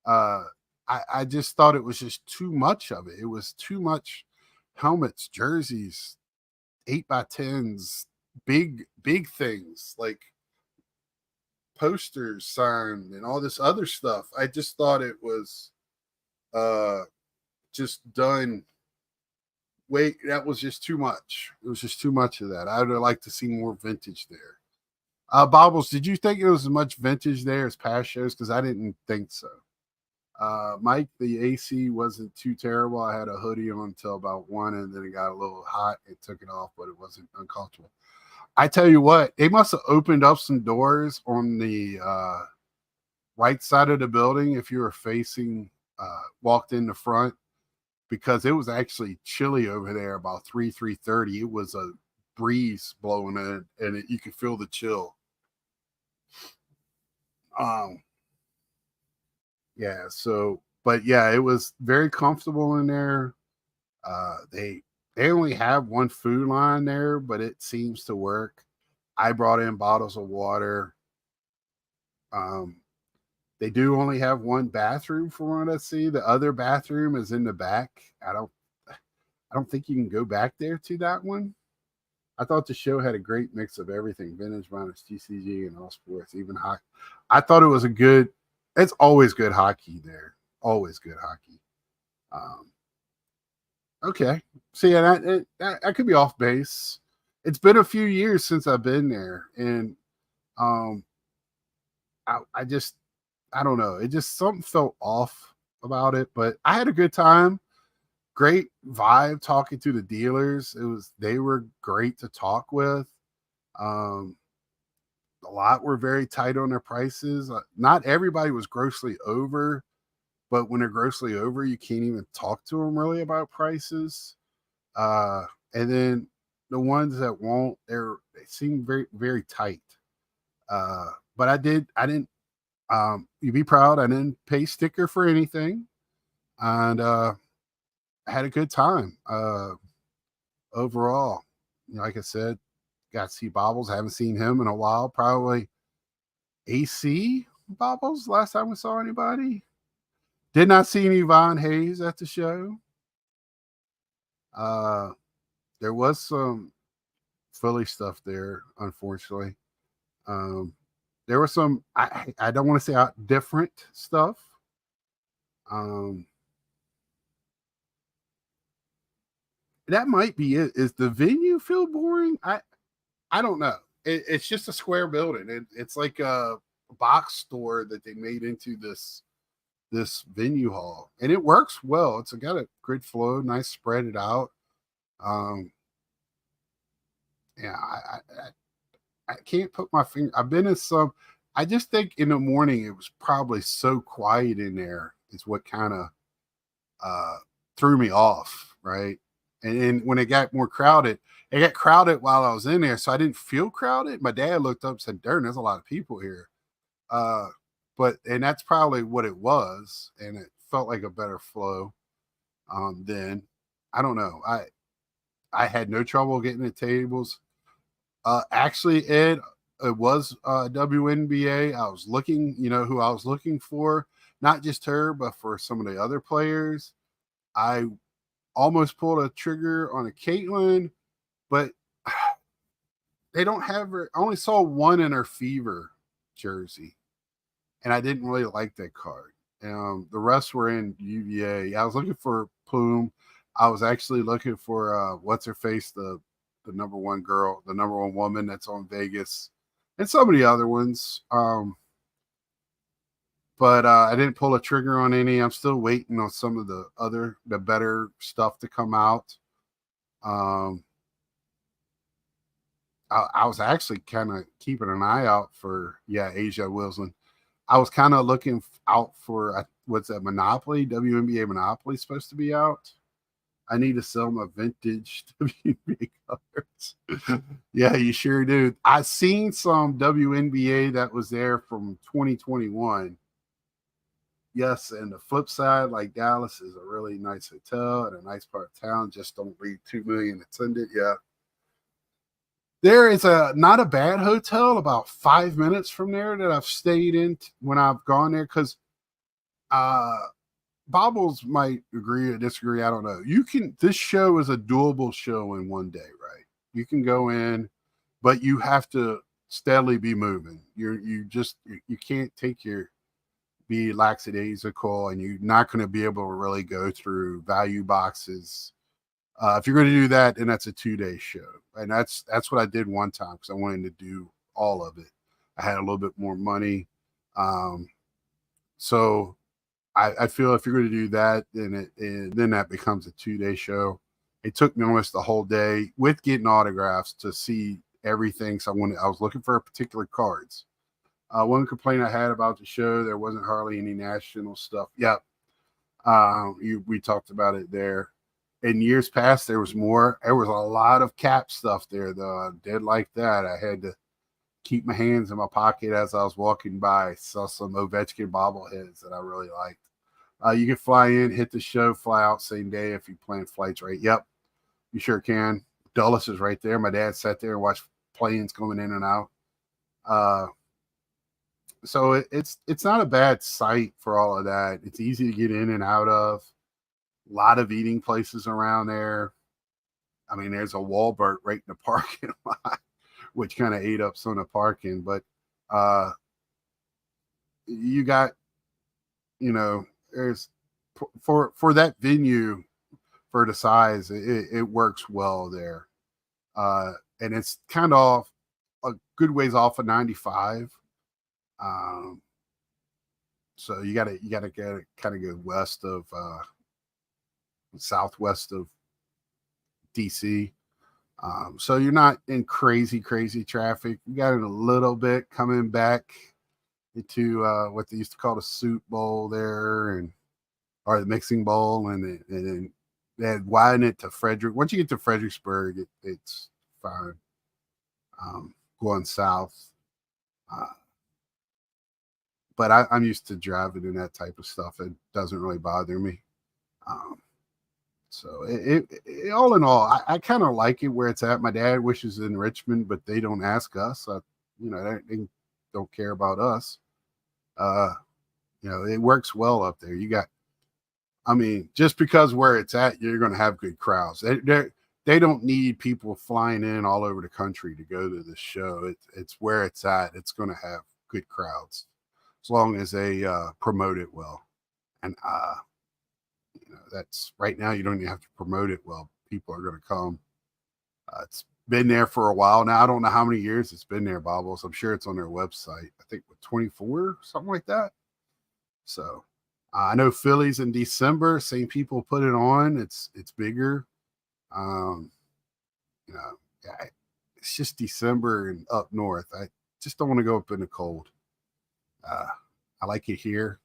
Uh, I just thought it was just too much of it. It was too much helmets, jerseys, 8x10s, big things like posters signed and all this other stuff. I just thought it was uh just done. Wait, that was just too much. It was just too much of that. I would like to see more vintage there. Bobbles, did you think it was as much vintage there as past shows? Because I didn't think so. Mike, the AC wasn't too terrible. I had a hoodie on until about 1, and then it got a little hot. It took it off, but it wasn't uncomfortable. I tell you what, they must have opened up some doors on the right side of the building if you were facing, walked in the front, because it was actually chilly over there about 3:30. It was a breeze blowing in, and you could feel the chill. Yeah, so but yeah, it was very comfortable in there. They only have one food line there, but it seems to work. I brought in bottles of water. Um, they do only have one bathroom from what I see. The other bathroom is in the back. I don't think you can go back there to that one. I thought the show had a great mix of everything, vintage minus TCG and all sports, even hockey. I thought it was a good, it's always good hockey there. Always good hockey. Okay. So yeah, that could be off base. It's been a few years since I've been there. And um I just, I don't know. It just, something felt off about it, but I had a good time. Great vibe talking to the dealers. They were great to talk with. Um, a lot were very tight on their prices. Not everybody was grossly over, but when they're grossly over, you can't even talk to them really about prices. And then the ones that won't, they seem very, very tight. But I didn't, you be proud. I didn't pay sticker for anything. And, I had a good time. Overall, like I said, got to see Bobbles. I haven't seen him in a while. Probably AC Bobbles last time we saw anybody. Did not see any Von Hayes at the show. There was some Philly stuff there, unfortunately. There was some, I don't want to say different stuff. That might be it. Is the venue feel boring? I don't know. It's just a square building. It's like a box store that they made into this venue hall, and it works well. It's got a grid flow, nice spread it out. Yeah, I can't put my finger. I've been in some. I just think in the morning it was probably so quiet in there. Is what kind of threw me off, right? And then when it got more crowded, it got crowded while I was in there, so I didn't feel crowded. My dad looked up and said, "Darn, there's a lot of people here." And that's probably what it was, and it felt like a better flow. Then I don't know. I had no trouble getting the tables. Actually, Ed, it was WNBA. I was looking, who I was looking for, not just her, but for some of the other players. I almost pulled a trigger on a Caitlin, but they don't have her. I only saw one in her Fever jersey, and I didn't really like that card. The rest were in UVA. I was looking for Plume. I was actually looking for what's her face, the number one girl, the number one woman that's on Vegas, and some of the other ones. But I didn't pull a trigger on any. I'm still waiting on some of the better stuff to come out. I was actually kind of keeping an eye out for, Asia Wilson. I was kind of looking out for, what's that, Monopoly, WNBA Monopoly supposed to be out. I need to sell my vintage WNBA cards. Yeah, you sure do. I seen some WNBA that was there from 2021. Yes, and the flip side, like Dallas is a really nice hotel and a nice part of town. Just don't read 2 million attended. Yeah. There is not a bad hotel about 5 minutes from there that I've stayed in when I've gone there, because Bobbles might agree or disagree. I don't know. This show is a doable show in one day, right? You can go in, but you have to steadily be moving. You can't take your be lackadaisical, and you're not going to be able to really go through value boxes. If you're going to do that, then that's a 2-day show, and that's what I did one time because I wanted to do all of it. I had a little bit more money, um, so I feel if you're going to do that, then that becomes a 2-day show. It took me almost the whole day with getting autographs to see everything. So I was looking for particular cards. One complaint I had about the show, there wasn't hardly any national stuff. Yep. We talked about it there. In years past, there was more. There was a lot of cap stuff there, though. I did like that. I had to keep my hands in my pocket as I was walking by. Saw some Ovechkin bobbleheads that I really liked. You can fly in, hit the show, fly out same day if you plan flights right. Yep, you sure can. Dulles is right there. My dad sat there and watched planes coming in and out. Uh, so it's not a bad site for all of that. It's easy to get in and out of. A lot of eating places around there. I mean, there's a Walmart right in the parking lot, which kind of ate up some of the parking. But you got, there's for that venue, for the size, it works well there. And it's kind of off a good ways off of 95. So you gotta get kind of go west of southwest of DC. So you're not in crazy traffic. You got it a little bit coming back into what they used to call the Soup Bowl there, or the Mixing Bowl, and then they had widened it to Frederick. Once you get to Fredericksburg, it's fine. Going south, but I'm used to driving in that type of stuff. It doesn't really bother me. So all in all, I kind of like it where it's at. My dad wishes in Richmond, but they don't ask us. They don't care about us. It works well up there. I mean, just because where it's at, you're going to have good crowds. They don't need people flying in all over the country to go to the show. It's where it's at. It's going to have good crowds as long as they promote it well. And that's right now. You don't even have to promote it well. People are going to come. It's been there for a while now. I don't know how many years it's been there, Bobbles. I'm sure it's on their website. I think 24, something like that. So I know Phillies in December. Same people put it on. It's bigger. Yeah, it's just December and up north. I just don't want to go up in the cold. I like it here.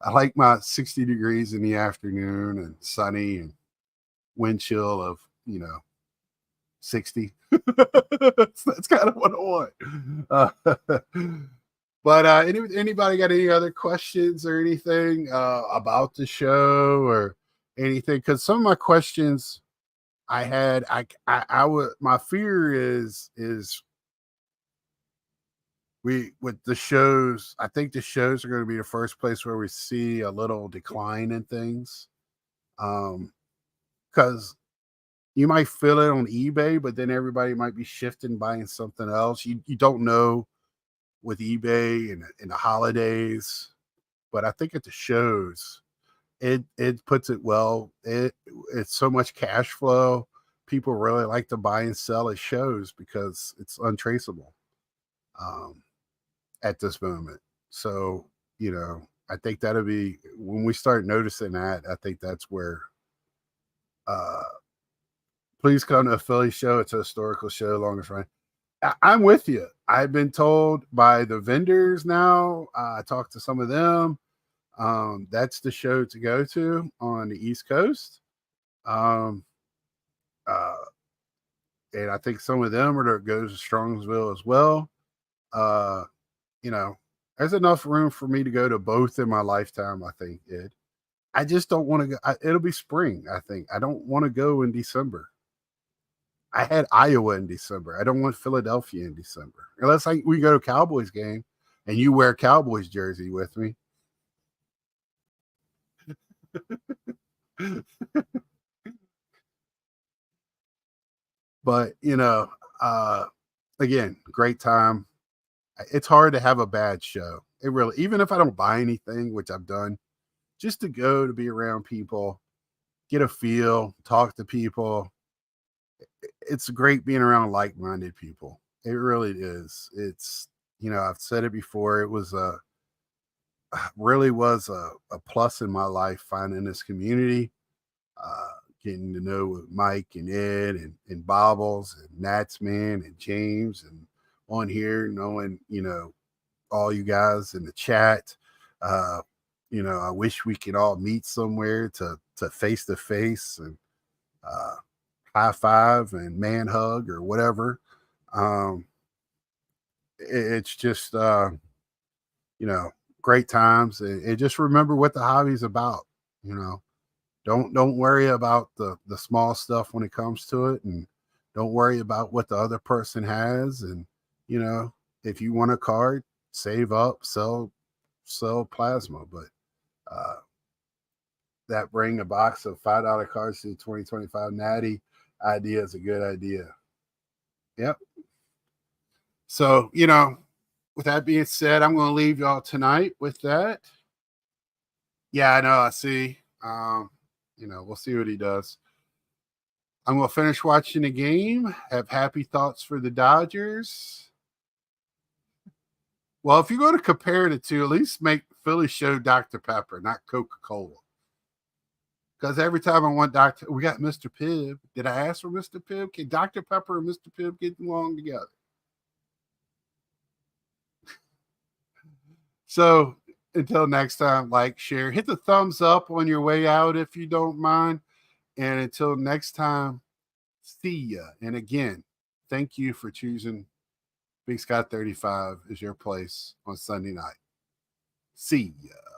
I like my 60 degrees in the afternoon and sunny and wind chill of 60. That's kind of what I want. But anybody got any other questions or anything about the show or anything? Because some of my questions I had, I would, my fear is with the shows. I think the shows are going to be the first place where we see a little decline in things, because you might feel it on eBay, but then everybody might be shifting, buying something else. You don't know with eBay and the holidays, but I think at the shows, it puts it well. It's so much cash flow. People really like to buy and sell at shows because it's untraceable at this moment. So I think that'll be when we start noticing that. I think that's where. Please come to a Philly show. It's a historical show, longest run. I'm with you. I've been told by the vendors now. I talked to some of them. That's the show to go to on the East Coast. And I think some of them are to go to Strongsville as well. There's enough room for me to go to both in my lifetime, I think, Ed. I just don't want to go. It'll be spring, I think. I don't want to go in December. I had Iowa in December. I don't want Philadelphia in December. Unless we go to a Cowboys game and you wear a Cowboys jersey with me. But, again, great time. It's hard to have a bad show. It really, even if I don't buy anything, which I've done, just to go to be around people, get a feel, talk to people. It's great being around like-minded people. It really is. It's, I've said it before. It was really was a plus in my life finding this community, uh, getting to know Mike and Ed and Bobbles and Natsman and James and on here, knowing, all you guys in the chat. Uh, I wish we could all meet somewhere to face to face and uh, high five and man hug or whatever. Um, it's just you know great times, and just remember what the hobby's about. You know, don't worry about the small stuff when it comes to it, and don't worry about what the other person has. And you know, if you want a card, save up, sell plasma. But uh, that bring a box of $5 cards to the 2025 Natty idea is a good idea. Yep. So, with that being said, I'm going to leave y'all tonight with that. Yeah, I know. I see. We'll see what he does. I'm going to finish watching the game, have happy thoughts for the Dodgers. Well, if you're going to compare the two, at least make Philly show Dr. Pepper, not Coca-Cola. Because every time I want we got Mr. Pibb. Did I ask for Mr. Pibb? Can Dr. Pepper and Mr. Pibb get along together? So until next time, like, share, hit the thumbs up on your way out if you don't mind. And until next time, see ya. And again, thank you for choosing Big Sky 35 as your place on Sunday night. See ya.